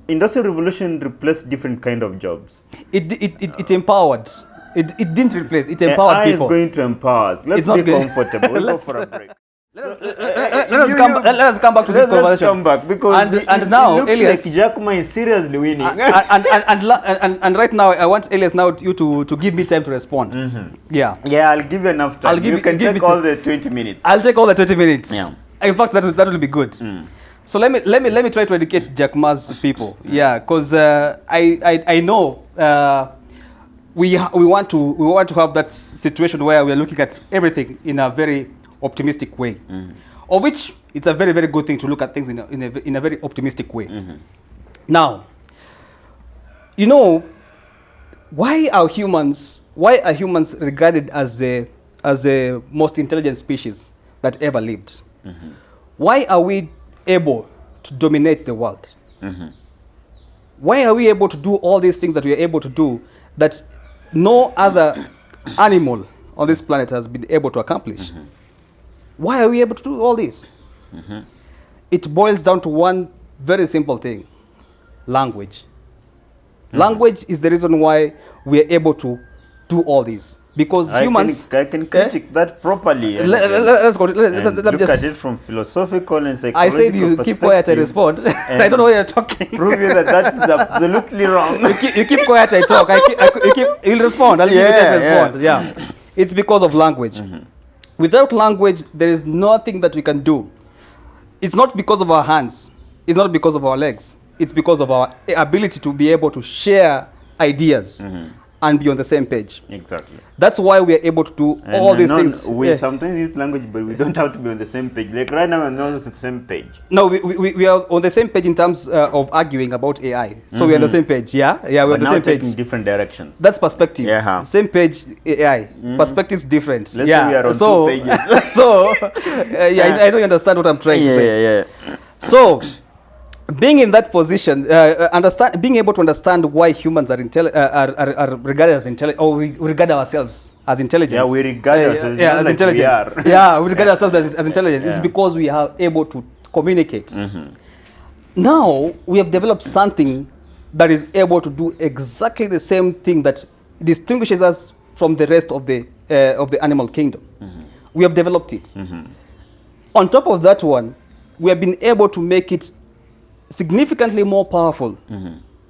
industrial revolution replaced different kind of jobs. It empowered. It didn't replace. It empowered AI people. is going to empower us. Let's be comfortable. We'll go for a break. Let us come back to this conversation. Let's come back because and now it looks Elias, like Jacoma is seriously winning. and right now I want Elias now to give me time to respond. Yeah. Yeah, I'll give you enough time. You can take all the 20 minutes. I'll take all the 20 minutes. Yeah. In fact, that will be good. So let me try to educate Jacoma's people. Yeah, because I know we want to have that situation where we are looking at everything in a very optimistic way, of which it's a very, very good thing to look at things in a very optimistic way. Now, you know, why are humans regarded as the most intelligent species that ever lived? Why are we able to dominate the world? Why are we able to do all these things that we are able to do that no other animal on this planet has been able to accomplish? Why are we able to do all this? It boils down to one very simple thing: language. Language is the reason why we are able to do all this. Because humans... I can critique that properly. Let's go. Look at it from philosophical and psychological I said you keep quiet, I respond. I don't know why you're talking. Prove you that is absolutely wrong. You keep quiet, I talk. You'll respond. I'll give you time to respond. Yeah. It's because of language. Without language, there is nothing that we can do. It's not because of our hands. It's not because of our legs. It's because of our ability to be able to share ideas and be on the same page. Exactly. That's why we are able to do all these things. We sometimes use language, but we don't have to be on the same page. Like right now, we're not on the same page. No, we are on the same page in terms of arguing about AI. So we're on the same page. Yeah, we're on the same page. Taking different directions. That's perspective. Yeah. Same page AI. Perspectives different. Let's say we are on 2 pages. I don't understand what I'm trying to say. Yeah. So, being in that position, being able to understand why humans are regarded as intelligent, or we regard ourselves as intelligent. Yeah, we regard ourselves as like intelligent. we are. Yeah, we regard ourselves as intelligent. It's because we are able to communicate. Now we have developed something that is able to do exactly the same thing that distinguishes us from the rest of the animal kingdom. We have developed it. On top of that one, we have been able to make it significantly more powerful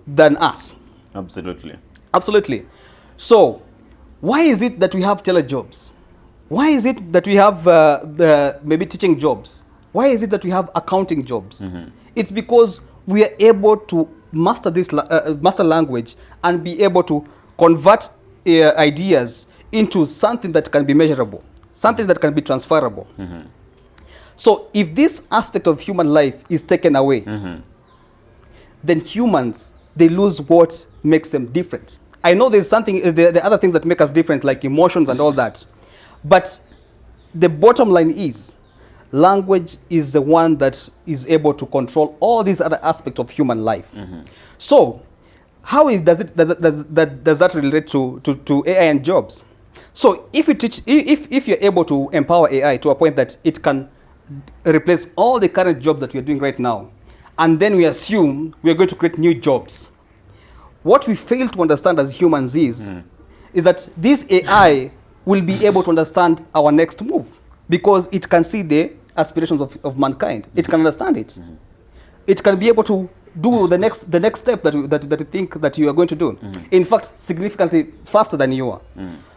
than us. Absolutely. So, why is it that we have telejobs? Why is it that we have maybe teaching jobs? Why is it that we have accounting jobs? It's because we are able to master this master language and be able to convert ideas into something that can be measurable, something that can be transferable. So if this aspect of human life is taken away, then humans, they lose what makes them different. I know there's something, there are other things that make us different, like emotions and all that. But the bottom line is, language is the one that is able to control all these other aspects of human life. So how does that relate to AI and jobs? So if you're able to empower AI to a point that it can replace all the current jobs that we are doing right now, and then we assume we are going to create new jobs, what we fail to understand as humans is that this AI will be able to understand our next move, because it can see the aspirations of mankind. It can understand it. It can be able to do the next step that you think that you are going to do. In fact, significantly faster than you are.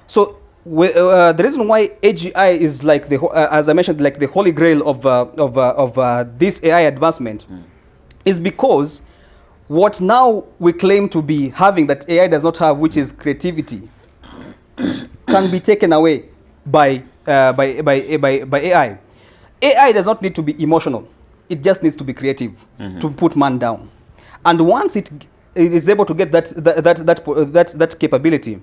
So the reason why AGI is like as I mentioned, like the holy grail of this AI advancement is because what now we claim to be having that AI does not have, which is creativity, can be taken away by AI. AI does not need to be emotional. It just needs to be creative to put man down. And once it is able to get that capability,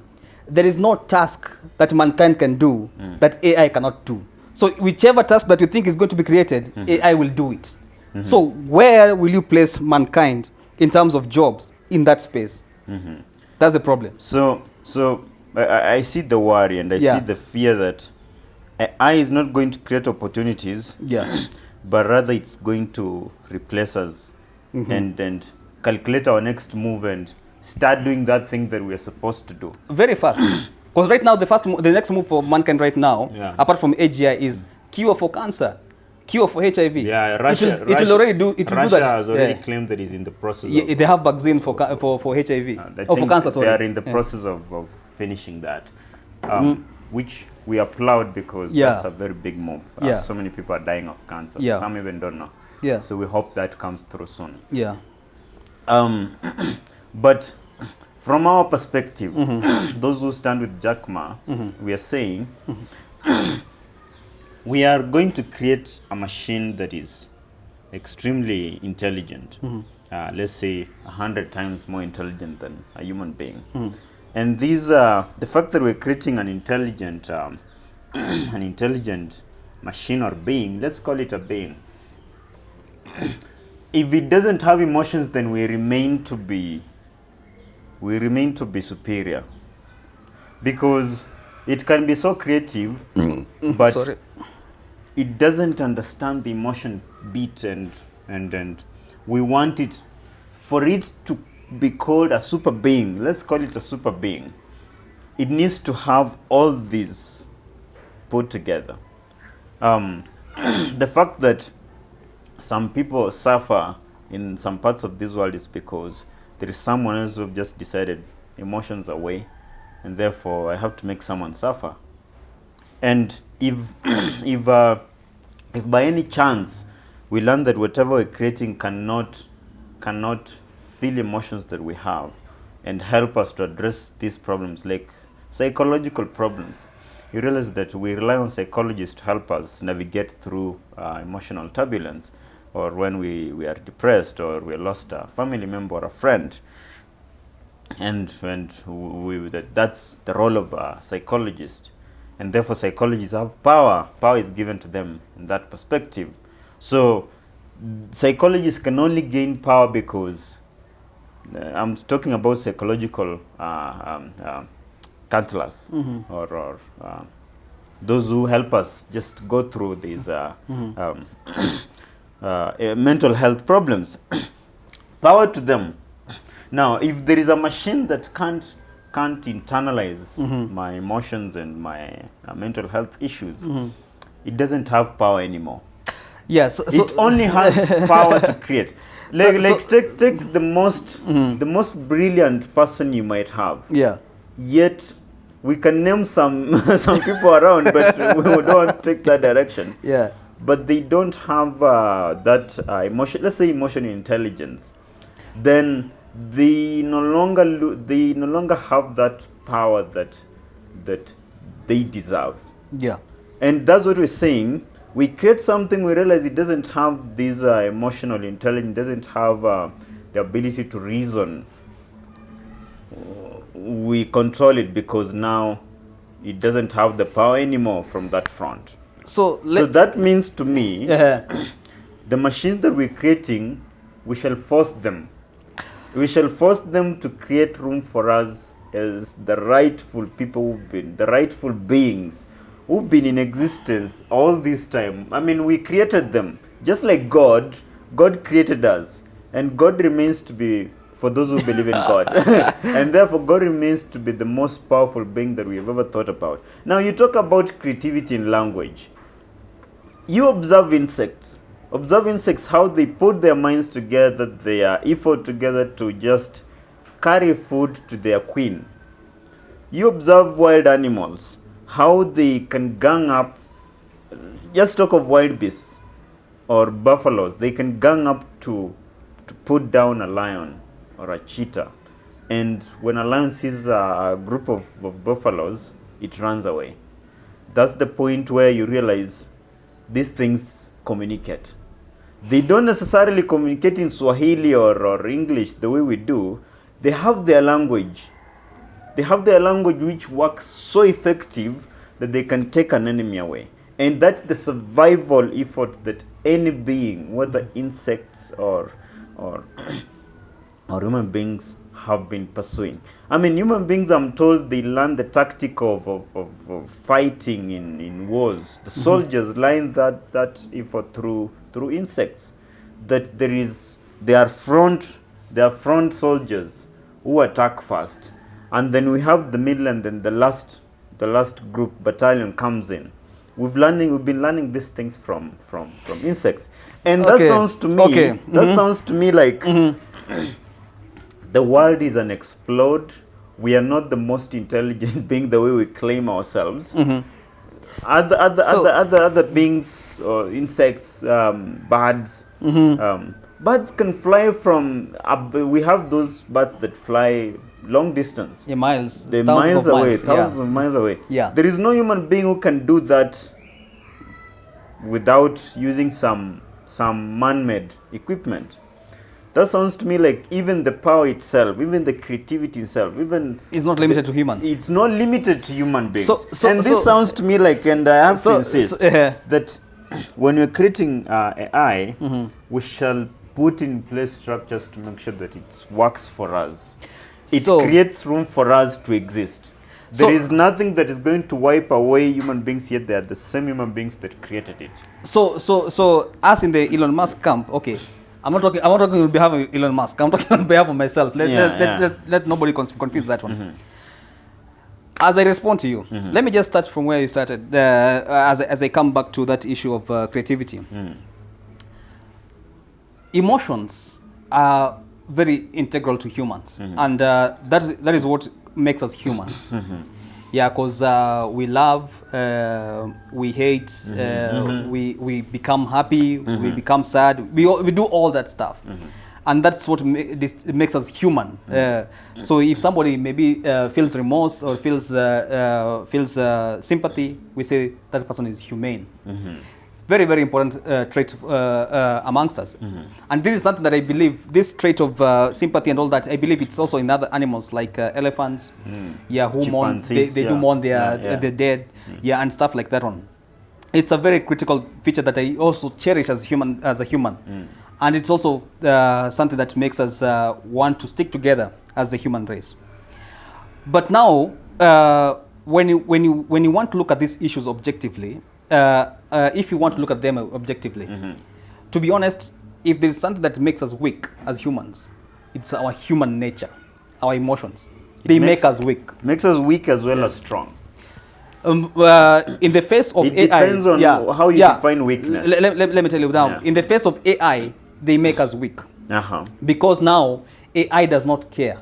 there is no task that mankind can do that AI cannot do. So whichever task that you think is going to be created, AI will do it. So where will you place mankind in terms of jobs in that space? That's the problem. So I see the worry, and I see the fear that AI is not going to create opportunities, but rather it's going to replace us and calculate our next move and start doing that thing that we are supposed to do very fast. Because right now, the next move for mankind right now, apart from AGI, is cure for cancer, cure for HIV. Yeah, Russia. It will already do. It will do that. Russia has already claimed that it's in the process. Yeah, they have vaccine for HIV or for cancer. Sorry, they are in the process of finishing that, which we applaud because that's a very big move. So many people are dying of cancer. Some even don't know. So we hope that comes through soon. But from our perspective, those who stand with Jack Ma, we are saying we are going to create a machine that is extremely intelligent. Let's say 100 times more intelligent than a human being. And these, the fact that we're creating an intelligent machine or being, let's call it a being. If it doesn't have emotions, then we remain to be superior, because it can be so creative, but it doesn't understand the emotion beat, and we want it for it to be called a super being. Let's call it a super being. It needs to have all these put together. The fact that some people suffer in some parts of this world is because there is someone else who just decided emotions are way, and therefore I have to make someone suffer. And if by any chance we learn that whatever we're creating cannot feel emotions that we have and help us to address these problems, like psychological problems, you realize that we rely on psychologists to help us navigate through emotional turbulence, or when we are depressed, or we lost a family member or a friend. And that's the role of a psychologist. And therefore psychologists have power. Power is given to them in that perspective. So psychologists can only gain power because I'm talking about psychological counselors, or those who help us just go through these mental health problems. Power to them. Now, if there is a machine that can't internalize my emotions and my mental health issues, it doesn't have power anymore. Yes, it only has power to create. Take the most brilliant person you might have. Yet we can name some people around, but we don't take that direction. But they don't have that emotion. Let's say emotional intelligence. Then they no longer have that power that they deserve. And that's what we're saying. We create something, we realize it doesn't have this emotional intelligence, doesn't have the ability to reason. We control it because now it doesn't have the power anymore from that front. So that means to me, the machines that we're creating, we shall force them. We shall force them to create room for us as the rightful people the rightful beings who've been in existence all this time. I mean, we created them. Just like God created us. And God remains to be, for those who believe in God. And therefore, God remains to be the most powerful being that we have ever thought about. Now, you talk about creativity in language. You observe insects. Observe insects, how they put their minds together, their effort together to just carry food to their queen. You observe wild animals, how they can gang up. Just talk of wild beasts or buffaloes. They can gang up to put down a lion or a cheetah. And when a lion sees a group of buffaloes, it runs away. That's the point where you realize these things communicate. They don't necessarily communicate in Swahili or English the way we do. They have their language. They have their language which works so effective that they can take an enemy away. And that's the survival effort that any being, whether insects or or human beings, have been pursuing. I mean, human beings, I'm told, they learn the tactic of fighting in wars. The soldiers learn that effort through insects. That they are front soldiers who attack first, and then we have the middle, and then the last group battalion comes in. We've been learning these things from insects, and that sounds to me sounds to me like the world is an explode. We are not the most intelligent being the way we claim ourselves. Other beings or insects, birds. Birds can fly from. We have those birds that fly long distance. Yeah, miles. They're miles away, thousands of miles away. Yeah. There is no human being who can do that without using some man-made equipment. That sounds to me like even the power itself, even the creativity itself, even it's not limited to humans. It's not limited to human beings. This sounds to me like, and I have to insist that when we're creating AI, we shall put in place structures to make sure that it works for us. It creates room for us to exist. There is nothing that is going to wipe away human beings, yet they are the same human beings that created it. So as in the Elon Musk camp, okay. I'm not talking on behalf of Elon Musk. I'm talking on behalf of myself. Let nobody confuse that one. As I respond to you, let me just start from where you started. As I come back to that issue of creativity, emotions are very integral to humans, and that is what makes us humans. Yeah, because we love, we hate, we become happy, we become sad. We do all that stuff, and that's what makes us human. So if somebody maybe feels remorse or feels sympathy, we say that person is humane. Very, very important trait amongst us. And this is something that I believe, this trait of sympathy and all that, I believe it's also in other animals like elephants, who mourn, they do mourn their dead, and stuff like that one. It's a very critical feature that I also cherish as a human. And it's also something that makes us want to stick together as the human race. But now, when you want to look at these issues objectively, if you want to look at them objectively, to be honest, if there's something that makes us weak as humans, it's our human nature, our emotions. They make us weak. Makes us weak as well as strong. In the face of it AI, depends on how you define weakness. Let me tell you now. In the face of AI, they make us weak because now AI does not care.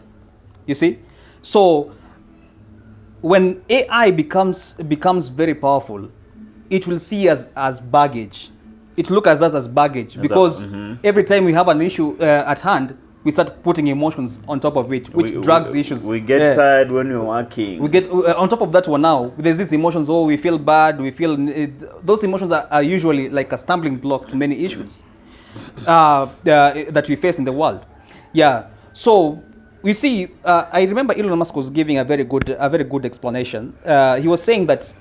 You see, so when AI becomes very powerful, it will see us as baggage. It look at us as baggage because every time we have an issue at hand, we start putting emotions on top of it, which drags issues. We get tired when we're working. We get on top of that one now. There's these emotions. Oh, we feel bad. We feel those emotions are usually like a stumbling block to many issues that we face in the world. Yeah. So you see, I remember Elon Musk was giving a very good explanation. He was saying that,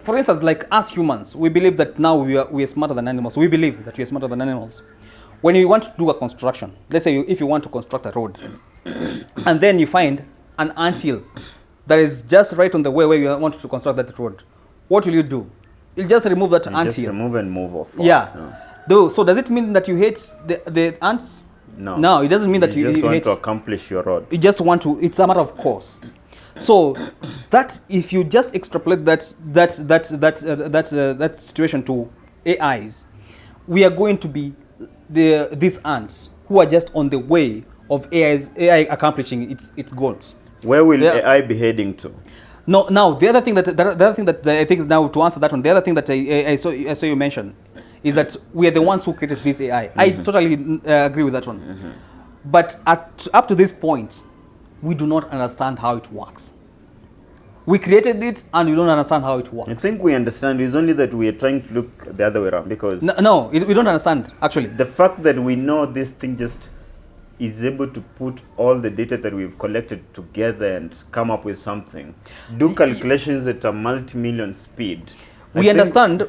for instance, like us humans, we believe that now we are smarter than animals. We believe that we are smarter than animals. When you want to do a construction, let's say if you want to construct a road, and then you find an anthill that is just right on the way where you want to construct that road, what will you do? You'll just remove that anthill. Just remove and move off. So does it mean that you hate the ants? No. No, it doesn't mean that you just want hate to accomplish your road. You just want to. It's a matter of course. So that if you just extrapolate that situation to AIs, we are going to be these ants who are just on the way of AI accomplishing its goals. Where will AI be heading to? No, now the other thing that I think now to answer that one, the other thing that I saw you mention is that we are the ones who created this AI. I totally agree with that one. But up to this point, we do not understand how it works. We created it and we don't understand how it works. I think we understand. It's only that we are trying to look the other way around because... No, we don't understand, actually. The fact that we know this thing just is able to put all the data that we've collected together and come up with something, do calculations at a multi-million speed. We understand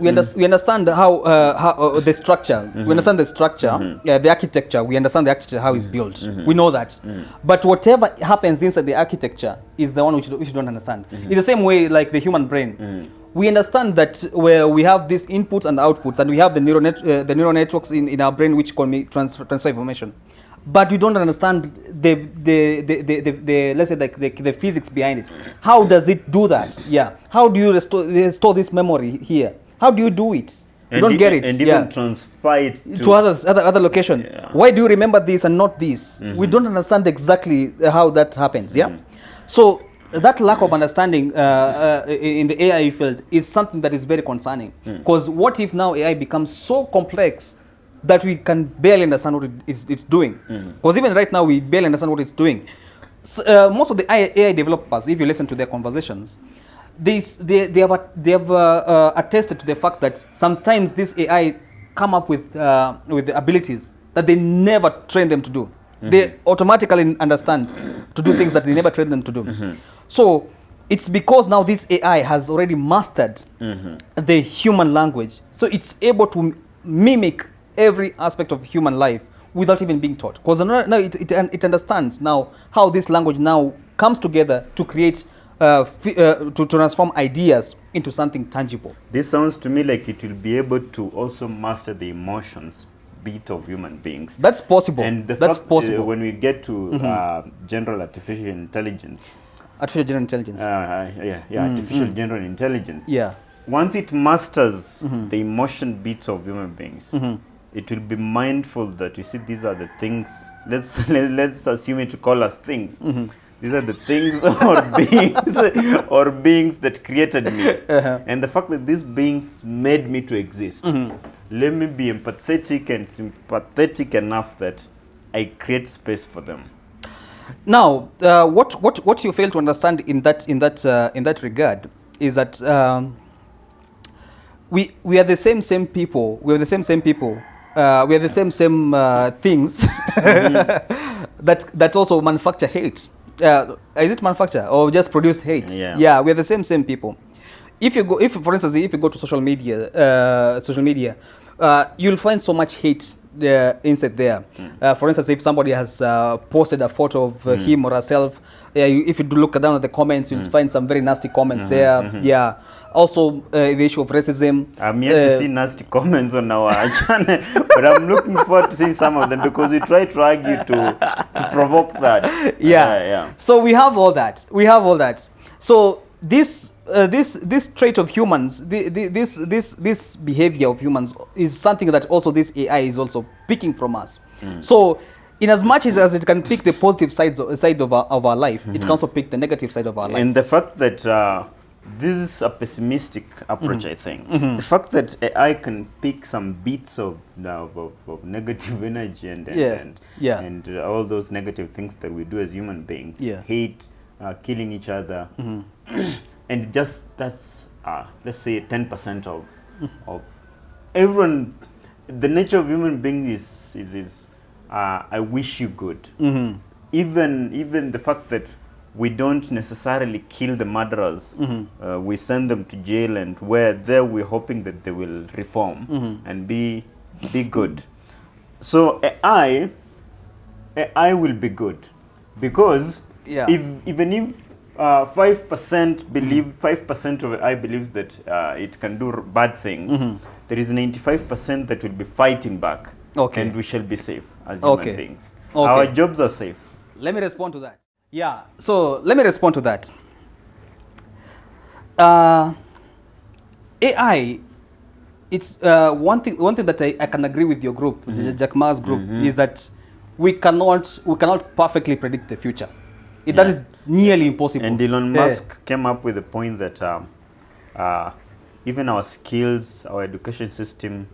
how the structure. We understand the structure, the architecture. We understand the architecture, how it's built. We know that. But whatever happens inside the architecture is the one which we don't understand. In the same way, like the human brain, we understand that where we have these inputs and outputs, and we have the neural networks in our brain which can transfer information. But we don't understand the let's say like the physics behind it. How does it do that? Yeah. How do you restore this memory here? How do you do it? You don't get it. And even transfer it to other location. Yeah. Why do you remember this and not this? We don't understand exactly how that happens. Yeah. So that lack of understanding in the AI field is something that is very concerning. Because what if now AI becomes so complex that we can barely understand what it's doing? Because even right now we barely understand what it's doing. So, most of the AI developers, if you listen to their conversations, they have attested to the fact that sometimes this AI come up with the abilities that they never train them to do. They automatically understand to do things that they never trained them to do. So it's because now this AI has already mastered the human language, so it's able to mimic every aspect of human life without even being taught. Because now it understands now how this language now comes together to create, to transform ideas into something tangible. This sounds to me like it will be able to also master the emotions bit of human beings. That's possible. And that's possible. When we get to general artificial intelligence. Artificial general intelligence. Artificial general intelligence. Yeah. Once it masters the emotion bits of human beings, it will be mindful that, you see, these are the things. Let's assume it to call us things. These are the things or beings that created me. And the fact that these beings made me to exist. Let me be empathetic and sympathetic enough that I create space for them. Now, what you fail to understand in that regard is that we are the same people. We are the same people. We are the same things that also manufacture hate. Is it manufacture or just produce hate? Yeah, we are the same people. If for instance, if you go to social media, you'll find so much hate inside there. For instance, if somebody has posted a photo of him or herself, if you look down at the comments, you'll find some very nasty comments there. Yeah. Also, the issue of racism. I'm yet to see nasty comments on our channel, but I'm looking forward to seeing some of them because we try to argue to provoke that. Yeah. So we have all that. So this trait of humans, this behavior of humans is something that also this AI is also picking from us. So in as much as it can pick the positive side of our life, it can also pick the negative side of our life. And the fact that this is a pessimistic approach, I think. The fact that AI can pick some bits of negative energy and all those negative things that we do as human beings, hate, killing each other, and just that's let's say 10% of everyone. The nature of human beings is I wish you good. Even the fact that we don't necessarily kill the murderers, we send them to jail, and where there we're hoping that they will reform and be good. So AI will be good because even if 5% believe 5% of AI believes that it can do bad things, there is 95% that will be fighting back, and we shall be safe as human beings. Our jobs are safe. Let me respond to that. Yeah, so let me respond to that. AI, it's one thing that I can agree with your group, Jack Ma's group, is that we cannot perfectly predict the future. That is nearly impossible. And Elon Musk came up with the point that even our skills, our education system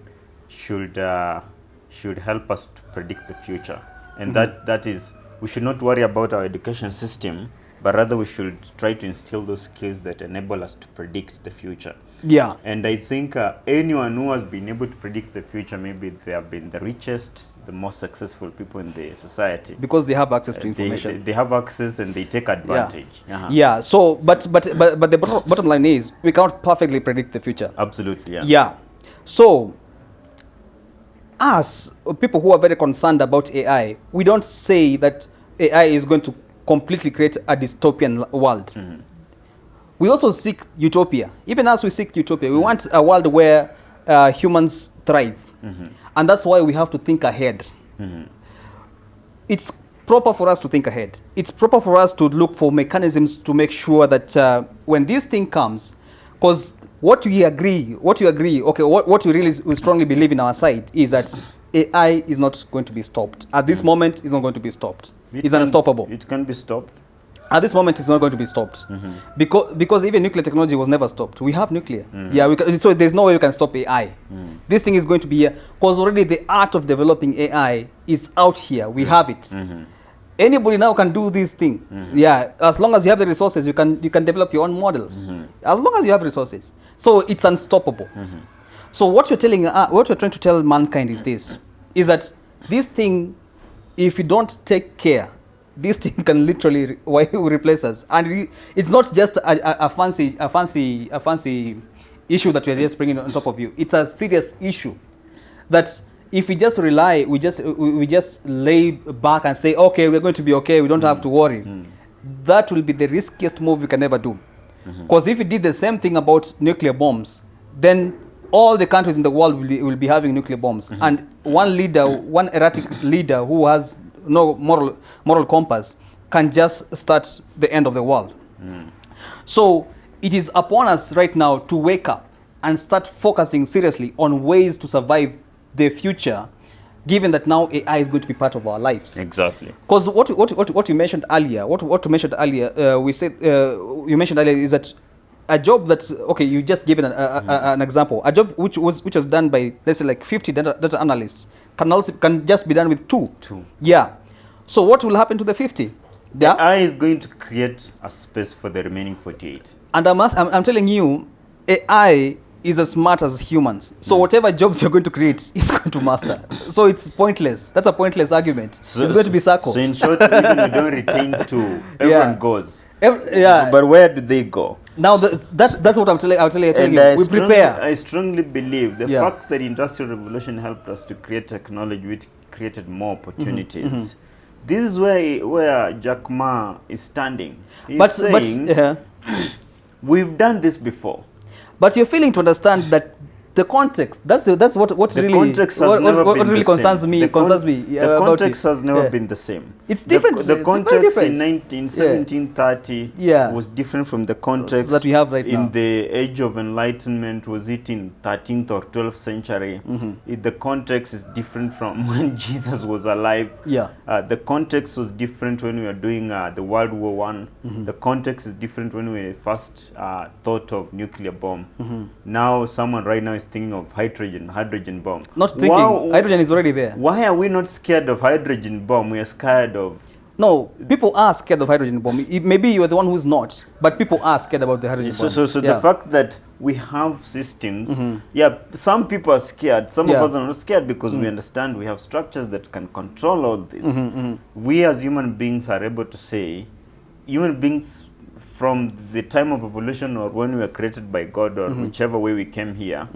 should help us to predict the future. And that is, we should not worry about our education system, but rather we should try to instill those skills that enable us to predict the future. Yeah. And I think anyone who has been able to predict the future, maybe they have been the richest, the most successful people in the society. Because they have access to information. They have access and they take advantage. Yeah. Yeah. So, but the bottom line is we cannot perfectly predict the future. Absolutely. Yeah. Yeah. So, us people who are very concerned about AI, we don't say that AI is going to completely create a dystopian world. We also seek utopia. Even as we seek utopia, we want a world where humans thrive. And that's why we have to think ahead. It's proper for us to think ahead. It's proper for us to look for mechanisms to make sure that when this thing comes, because what you agree, okay, what we really we strongly believe in our side is that AI is not going to be stopped. At this moment, it's not going to be stopped. It's unstoppable. It can be stopped. At this moment, it's not going to be stopped. Because even nuclear technology was never stopped. We have nuclear. Yeah, so there's no way we can stop AI. This thing is going to be here. Because already the art of developing AI is out here. We have it. Anybody now can do this thing. Yeah, as long as you have the resources, you can develop your own models. As long as you have resources. So it's unstoppable. So what you're trying to tell mankind is this, is that this thing, if you don't take care, this thing can literally replace us. And it's not just a fancy issue that we're just bringing on top of you. It's a serious issue that if we just rely, we just lay back and say, okay, we're going to be okay, we don't have to worry. That will be the riskiest move we can ever do. Because if we did the same thing about nuclear bombs, then all the countries in the world will be having nuclear bombs. And one erratic leader who has no moral compass can just start the end of the world. So it is upon us right now to wake up and start focusing seriously on ways to survive the future, given that now AI is going to be part of our lives. Exactly. Because what you mentioned earlier, you mentioned earlier is that a job that, okay, you just given an example, a job which was done by, let's say, like 50 data analysts can just be done with two. Yeah. So what will happen to the 50? AI is going to create a space for the remaining 48. And I'm telling you, AI is as smart as humans. So whatever jobs you're going to create, it's going to master. So it's pointless. That's a pointless argument. It's going to be circles. So in short, even you don't retain two, everyone goes. But where do they go? Now that's what I'm telling you. We prepare. I strongly believe the fact that the Industrial Revolution helped us to create technology, which created more opportunities. This is where Jack Ma is standing. He's saying, we've done this before. But you're failing to understand that the context, that's what really concerns me. The context has never been the same. It's different. The context in 1730 was different from the context that we have right now. In the Age of Enlightenment, was it in 13th or 12th century? The context is different from when Jesus was alive. The context was different when we were doing the World War I. The context is different when we first thought of nuclear bomb. Now someone right now is thinking of hydrogen bomb. Not thinking, hydrogen is already there. Why are we not scared of hydrogen bomb? We are scared of... No, people are scared of hydrogen bomb. Maybe you are the one who's not, but people are scared about the hydrogen bomb. So the fact that we have systems, some people are scared. Some of us are not scared because we understand we have structures that can control all this. We as human beings are able to say, human beings from the time of evolution or when we were created by God or whichever way we came here,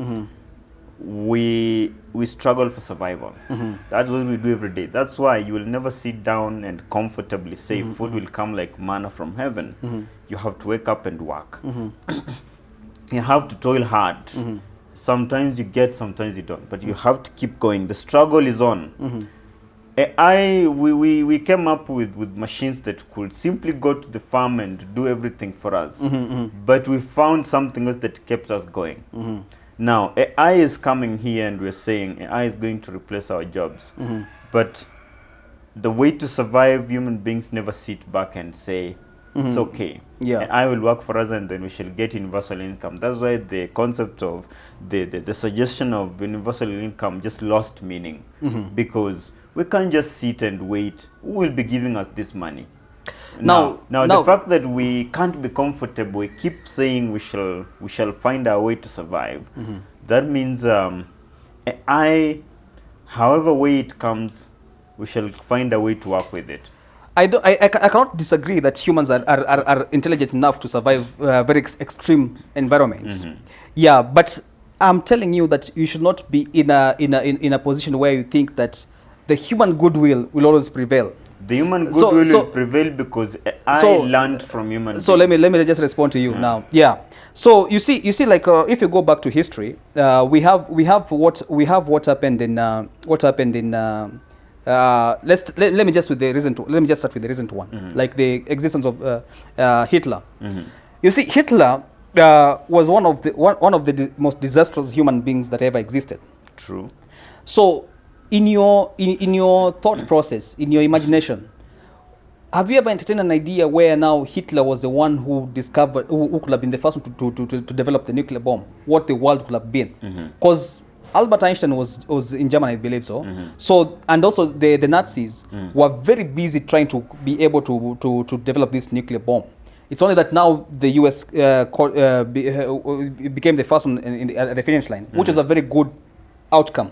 we struggle for survival. That's what we do every day. That's why you will never sit down and comfortably say food will come like manna from heaven. You have to wake up and work. You have to toil hard. Sometimes you get, sometimes you don't, but you have to keep going. The struggle is on. We came up with machines that could simply go to the farm and do everything for us. But we found something else that kept us going. Now, AI is coming here and we're saying AI is going to replace our jobs. But the way to survive, human beings never sit back and say, it's okay. AI will work for us and then we shall get universal income. That's why the concept of the suggestion of universal income just lost meaning. Because we can't just sit and wait. Who will be giving us this money? Now, the fact that we can't be comfortable, we keep saying we shall find our way to survive. That means AI However way it comes, we shall find a way to work with it. I cannot disagree that humans are intelligent enough to survive very extreme environments. Yeah, but I'm telling you that you should not be in a position where you think that the human goodwill will always prevail. The human goodwill will prevail because I learned from human so beings. let me just respond to you now. Yeah. So you see like if you go back to history, we have what happened in let me just start with the recent one, like the existence of Hitler. You see, Hitler was one of the most disastrous human beings that ever existed. True. So in your thought process, in your imagination, have you ever entertained an idea where now Hitler was the one who discovered, who could have been the first one to develop the nuclear bomb? What the world could have been? Because Albert Einstein was in Germany, I believe so. So, and also the Nazis were very busy trying to be able to develop this nuclear bomb. It's only that now the US became the first one at the finish line, which is a very good outcome.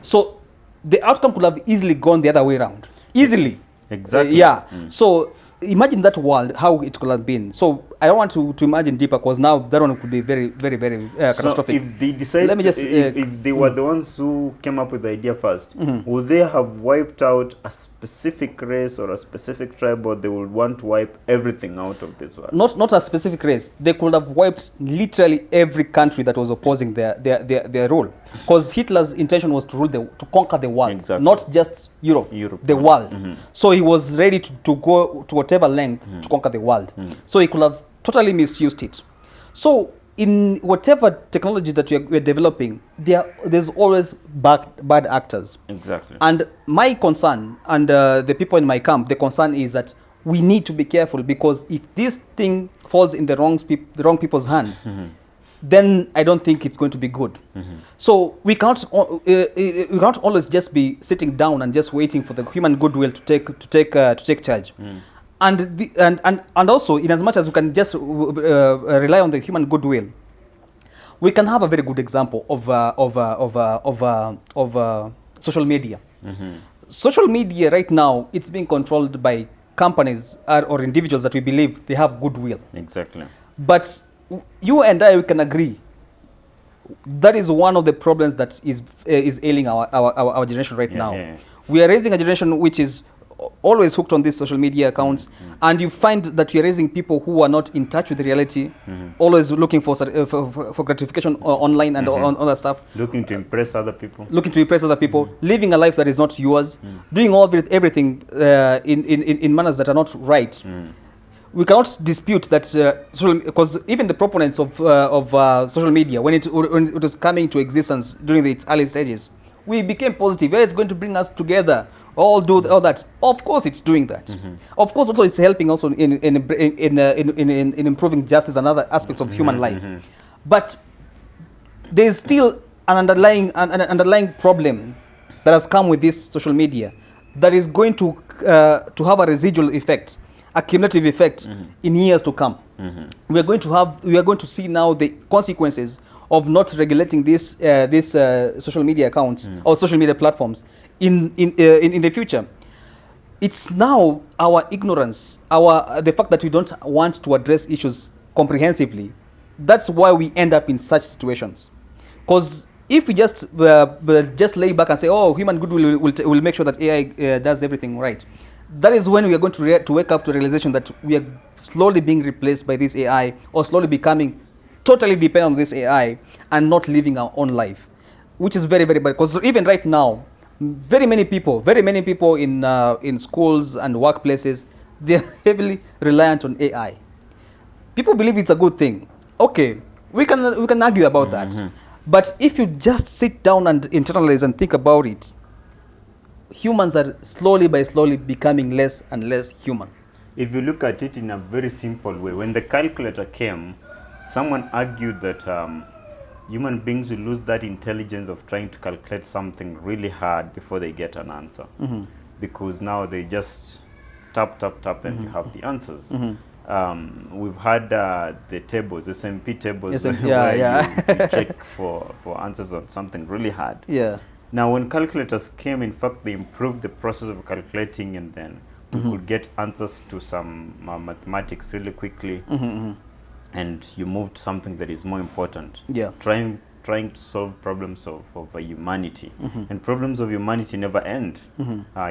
So the outcome could have easily gone the other way around. Easily. Exactly. Yeah. So imagine that world, how it could have been. So I don't want to imagine deeper, because now that one could be very, very, very catastrophic. So if they decide, let me just, if they were the ones who came up with the idea first, would they have wiped out a specific race or a specific tribe, or they would want to wipe everything out of this world? Not a specific race. They could have wiped literally every country that was opposing their rule. Because Hitler's intention was to conquer the world, exactly. Not just Europe, the world. So he was ready to go to whatever length to conquer the world. So he could have totally misused it. So in whatever technology that we're developing, there's always bad actors. Exactly. And my concern, and the people in my camp, the concern is that we need to be careful, because if this thing falls in the wrong people's hands, then I don't think it's going to be good. So we can't always just be sitting down and just waiting for the human goodwill to take charge. And also, in as much as we can just rely on the human goodwill, we can have a very good example of social media. Social media right now, it's being controlled by companies or individuals that we believe they have goodwill. Exactly. But you and I, we can agree that is one of the problems that is ailing our generation right now. Yeah. We are raising a generation which is always hooked on these social media accounts, and you find that you're raising people who are not in touch with the reality, always looking for gratification online and on other stuff. Looking to impress other people. Living a life that is not yours, doing everything in manners that are not right. We cannot dispute that, because even the proponents of social media, when it was coming to existence during its early stages, we became positive. It's going to bring us together. All that. Of course, it's doing that. Of course, also it's helping also in improving justice and other aspects of human life. But there is still an underlying problem that has come with this social media that is going to have a residual effect, a cumulative effect in years to come. We are going to see now the consequences of not regulating these social media accounts or social media platforms in the future. It's now our ignorance, the fact that we don't want to address issues comprehensively. That's why we end up in such situations. Because if we just lay back and say, oh, human goodwill will make sure that AI does everything right, that is when we are going to wake up to the realization that we are slowly being replaced by this AI, or slowly becoming totally dependent on this AI and not living our own life, which is very, very bad. Because even right now, very many people in schools and workplaces, they're heavily reliant on AI. People believe it's a good thing. Okay, we can argue about that. But if you just sit down and internalize and think about it, humans are slowly becoming less and less human. If you look at it in a very simple way, when the calculator came, someone argued that human beings will lose that intelligence of trying to calculate something really hard before they get an answer. Because now they just tap and you have the answers. We've had the tables, SMP tables, where you check for answers on something really hard. Now, when calculators came, in fact, they improved the process of calculating, and then we could get answers to some mathematics really quickly. And you moved to something that is more important. Yeah. Trying to solve problems of humanity. And problems of humanity never end.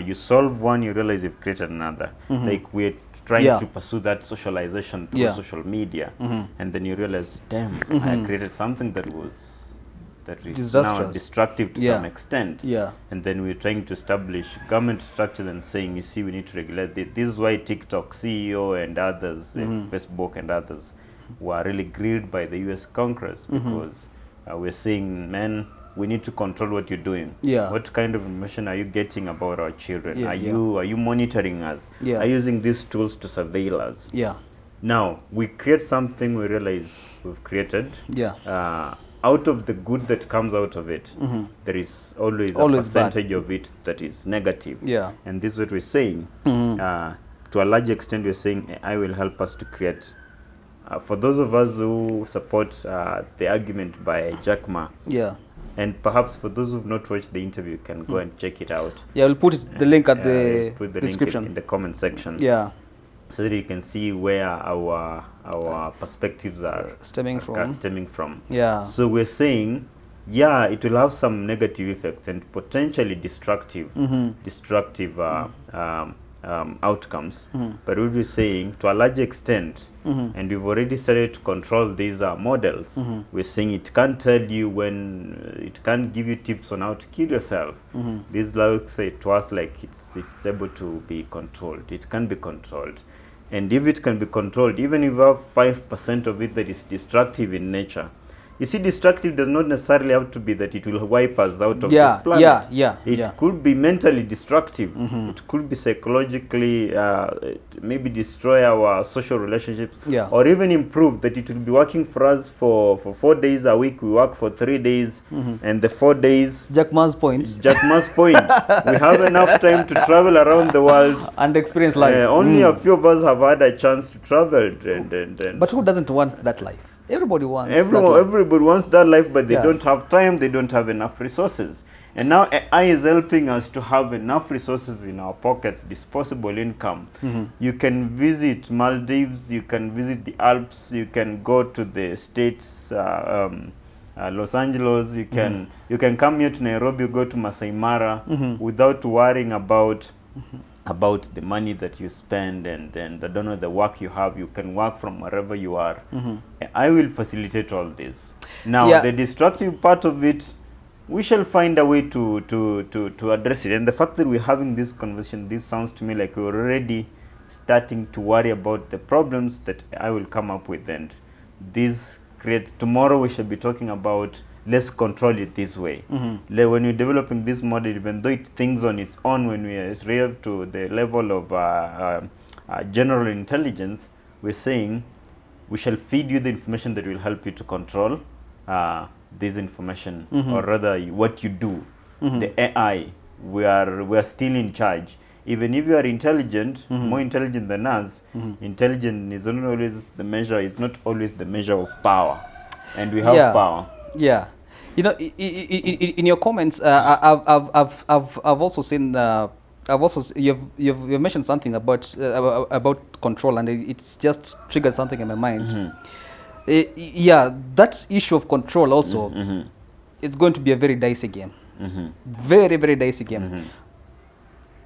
You solve one, you realize you've created another. Like we're trying to pursue that socialization through social media. And then you realize, damn, I created something that is now destructive to some extent. And then we're trying to establish government structures and saying, you see, we need to regulate this. This is why TikTok CEO and others, Facebook and others, were really grilled by the US Congress, because we're saying, man, we need to control what you're doing. What kind of information are you getting about our children? Are you monitoring us? Are you using these tools to surveil us? Now, we create something, we realize we've created. Out of the good that comes out of it, there is always a percentage of it that is negative. And this is what we're saying. To a large extent, we're saying AI will help us to create. For those of us who support the argument by Jack Ma, and perhaps for those who've not watched the interview, you can go and check it out. We'll put the link at the put the description. link in the comment section. So that you can see where our perspectives are stemming from. So we're saying, it will have some negative effects and potentially destructive outcomes. But we'll be saying, to a large extent, and we've already started to control these models. We're saying it can't tell you when, it can't give you tips on how to kill yourself. These laws say to us like it's able to be controlled. It can be controlled. And if it can be controlled, even if you have 5% of it that is destructive in nature, you see, destructive does not necessarily have to be that it will wipe us out of this planet. It could be mentally destructive. It could be psychologically, maybe destroy our social relationships, or even improve, that it will be working for us for 4 days a week. We work for 3 days, and the 4 days... Jack Ma's point. We have enough time to travel around the world. And experience life. Only a few of us have had a chance to travel. But who doesn't want that life? Everybody wants everybody wants that life, but they don't have time, they don't have enough resources. And now AI is helping us to have enough resources in our pockets, disposable income. You can visit Maldives, you can visit the Alps, you can go to the States, Los Angeles, you can come here to Nairobi, go to Masai Mara without worrying about the money that you spend and I don't know, the work you have. You can work from wherever you are. I will facilitate all this. Now, the destructive part of it, we shall find a way to address it. And the fact that we're having this conversation, this sounds to me like we're already starting to worry about the problems that I will come up with. And this creates, tomorrow we shall be talking about, let's control it this way. When you're developing this model, even though it thinks on its own, when we arrive to the level of general intelligence, we're saying we shall feed you the information that will help you to control this information, or rather what you do. The AI, we are still in charge. Even if you are intelligent, more intelligent than us, intelligence is not always the measure. It's not always the measure of power, and we have power. You know, in your comments, I've also seen, you've mentioned something about control, and it's just triggered something in my mind. That issue of control also, it's going to be a very dicey game. Very, very dicey game.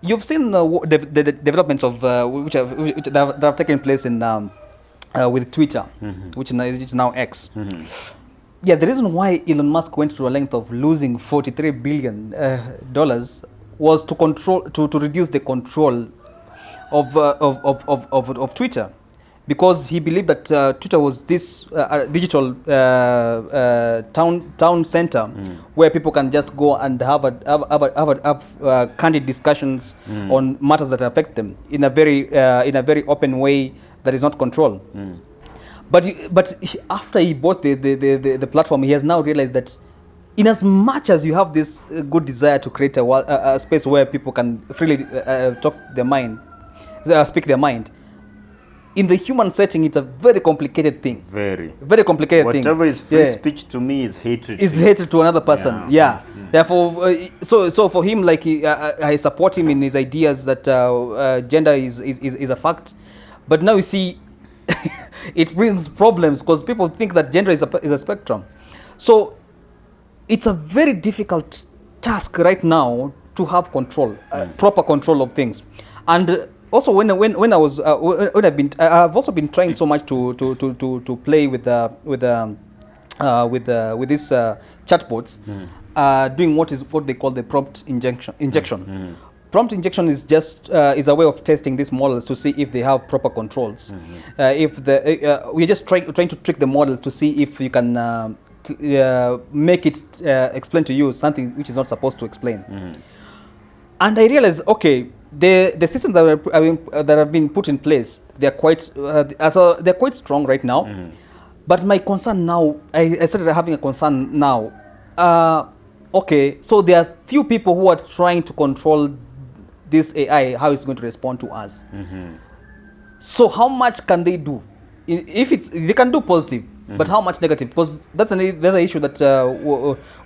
You've seen the developments of which have taken place in with Twitter, which is now X. The reason why Elon Musk went to a length of losing $43 billion was to reduce the control of Twitter, because he believed that Twitter was this digital town center where people can just go and have candid discussions on matters that affect them in a very open way that is not controlled. But after he bought the platform, he has now realized that in as much as you have this good desire to create a space where people can freely talk their mind, speak their mind, in the human setting, it's a very complicated thing. Very complicated thing. Whatever is free speech to me is hatred. Is hatred to another person. Yeah. Therefore, so for him, like I support him in his ideas that gender is a fact, but now you see, it brings problems because people think that gender is a spectrum. So it's a very difficult task right now to have control, proper control of things. And also when I've also been trying so much to play with these chatbots, doing what they call the prompt injection. Prompt injection is just is a way of testing these models to see if they have proper controls. We're just trying to trick the models to see if you can make it explain to you something which is not supposed to explain. And I realized, okay, the systems that have been put in place, they're quite strong right now. But my concern now, I started having a concern now. Okay, so there are few people who are trying to control this AI, how it's going to respond to us. So how much can they do? If they can do positive, but how much negative? Because that's another issue that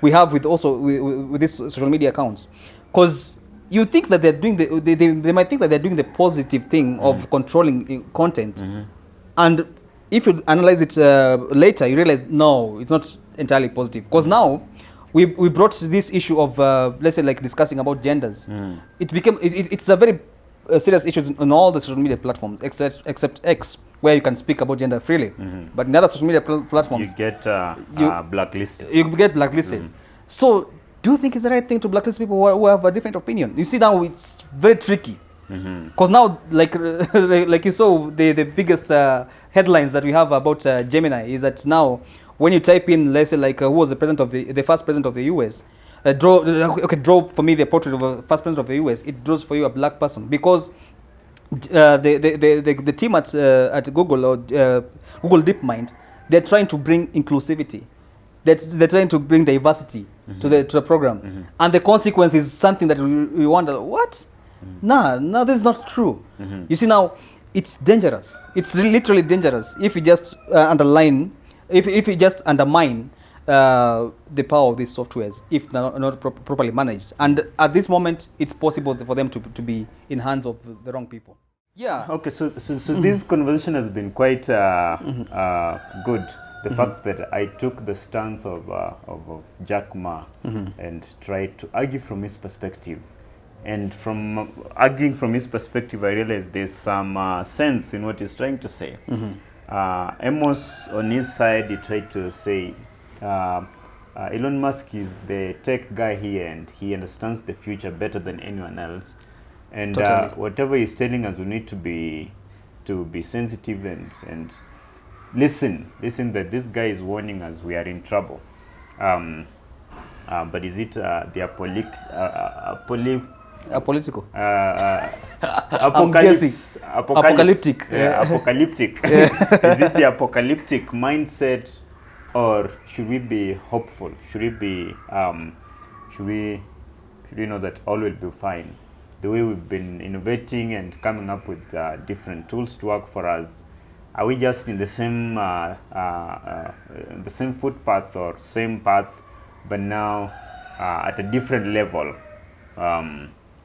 we have with these social media accounts. Because you think that they're doing they might think that they're doing the positive thing of controlling content, and if you analyze it later, you realize no, it's not entirely positive. Because now we brought this issue of let's say like discussing about genders. It's a very serious issue on all the social media platforms except X, where you can speak about gender freely. But in other social media platforms, you get blacklisted. You get blacklisted. So do you think it's the right thing to blacklist people who have a different opinion? You see, now it's very tricky. Because now, like you saw, the biggest headlines that we have about Gemini is that now, when you type in, let's say, like who was the first president of the U.S., draw for me the portrait of a first president of the U.S., it draws for you a black person, because the team at Google or Google DeepMind, they're trying to bring inclusivity. They're trying to bring diversity to the program, and the consequence is something that we wonder, what? No, this is not true. You see, now it's dangerous. It's literally dangerous if you just undermine the power of these softwares if not properly managed. And at this moment, it's possible for them to be in hands of the wrong people. Yeah. Okay. So this conversation has been quite good. The fact that I took the stance of Jack Ma and tried to argue from his perspective. And from arguing from his perspective, I realized there's some sense in what he's trying to say. Amos, on his side, he tried to say Elon Musk is the tech guy here, and he understands the future better than anyone else. And totally. Whatever he's telling us, we need to be sensitive and listen that this guy is warning us we are in trouble. But is it apolitical? Apocalyptic. Apocalyptic. Is it the apocalyptic mindset, or should we be hopeful? Should we know that all will be fine? The way we've been innovating and coming up with different tools to work for us, are we just in the same footpath or same path, but now at a different level,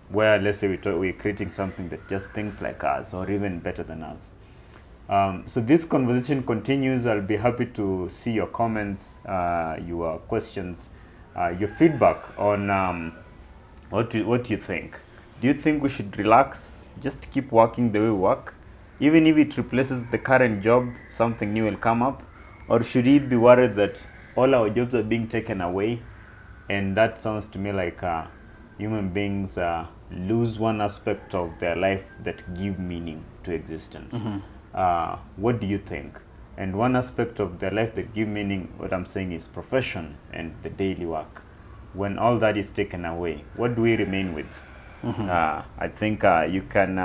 where, let's say, we're creating something that just thinks like us or even better than us? So this conversation continues. I'll be happy to see your comments, your questions, your feedback on what do you think. Do you think we should relax, just keep working the way we work? Even if it replaces the current job, something new will come up? Or should we be worried that all our jobs are being taken away? And that sounds to me like human beings lose one aspect of their life that give meaning to existence. What do you think? And one aspect of their life that give meaning, what I'm saying, is profession and the daily work. When all that is taken away, what do we remain with? I think you can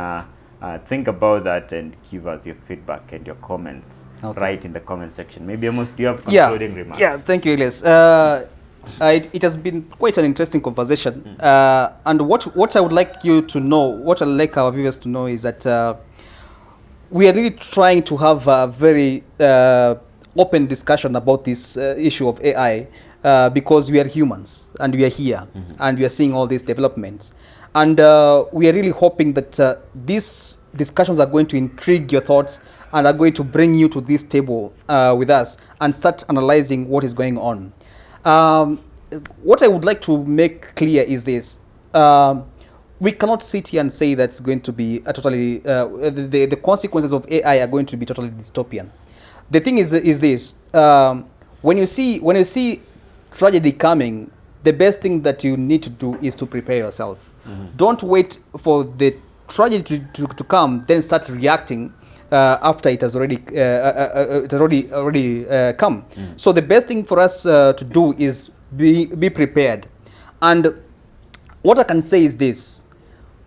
think about that and give us your feedback and your comments right in the comment section. Maybe Amos, do you have concluding remarks? Yeah, thank you, Elias. It has been quite an interesting conversation. And what I would like you to know, what I'd like our viewers to know, is that we are really trying to have a very open discussion about this issue of AI because we are humans and we are here and we are seeing all these developments. And we are really hoping that these discussions are going to intrigue your thoughts and are going to bring you to this table with us and start analyzing what is going on. Um, what I would like to make clear is this. We cannot sit here and say that it's going to be a totally the consequences of AI are going to be totally dystopian. The thing is this: when you see tragedy coming, the best thing that you need to do is to prepare yourself. Don't wait for the tragedy to come, then start reacting after it has already come. So the best thing for us to do is be prepared. And what I can say is this: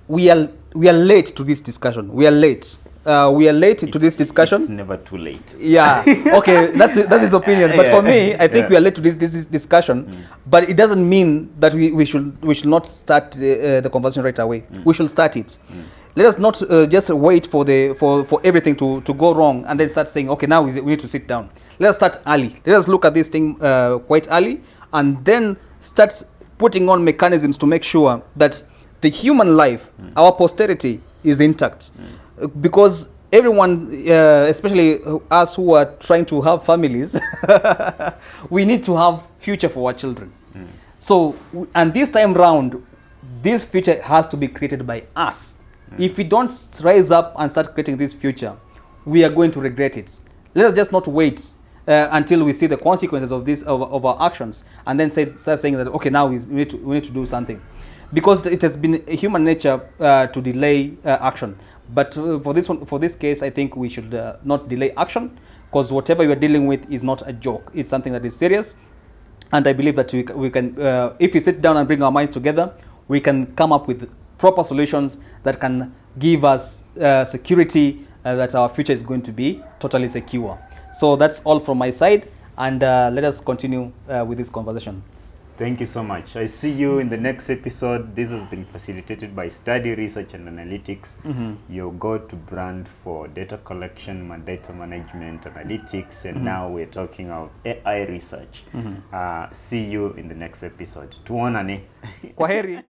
we are late to this discussion. We are late. We are late to this discussion. It's never too late. Yeah. Okay. That's his opinion. But for me, I think we are late to this discussion. But it doesn't mean that we should not start the conversation right away. We should start it. Let us not just wait for everything to go wrong and then start saying, okay, now we need to sit down. Let us start early. Let us look at this thing quite early and then start putting on mechanisms to make sure that the human life, our posterity, is intact. Because everyone, especially us who are trying to have families, we need to have future for our children. So, and this time round, this future has to be created by us. If we don't rise up and start creating this future, we are going to regret it. Let us just not wait until we see the consequences of this of our actions, and then start saying that, okay, now we need to do something, because it has been human nature to delay action. But for this case, I think we should not delay action, because whatever you are dealing with is not a joke. It's something that is serious, and I believe that we can, if we sit down and bring our minds together, we can come up with proper solutions that can give us security that our future is going to be totally secure. So that's all from my side, and let us continue with this conversation. Thank you so much. I see you in the next episode. This has been facilitated by Study Research and Analytics, your go-to brand for data collection, data management, analytics, and now we're talking of AI research. See you in the next episode. Tuonane. Kwaheri.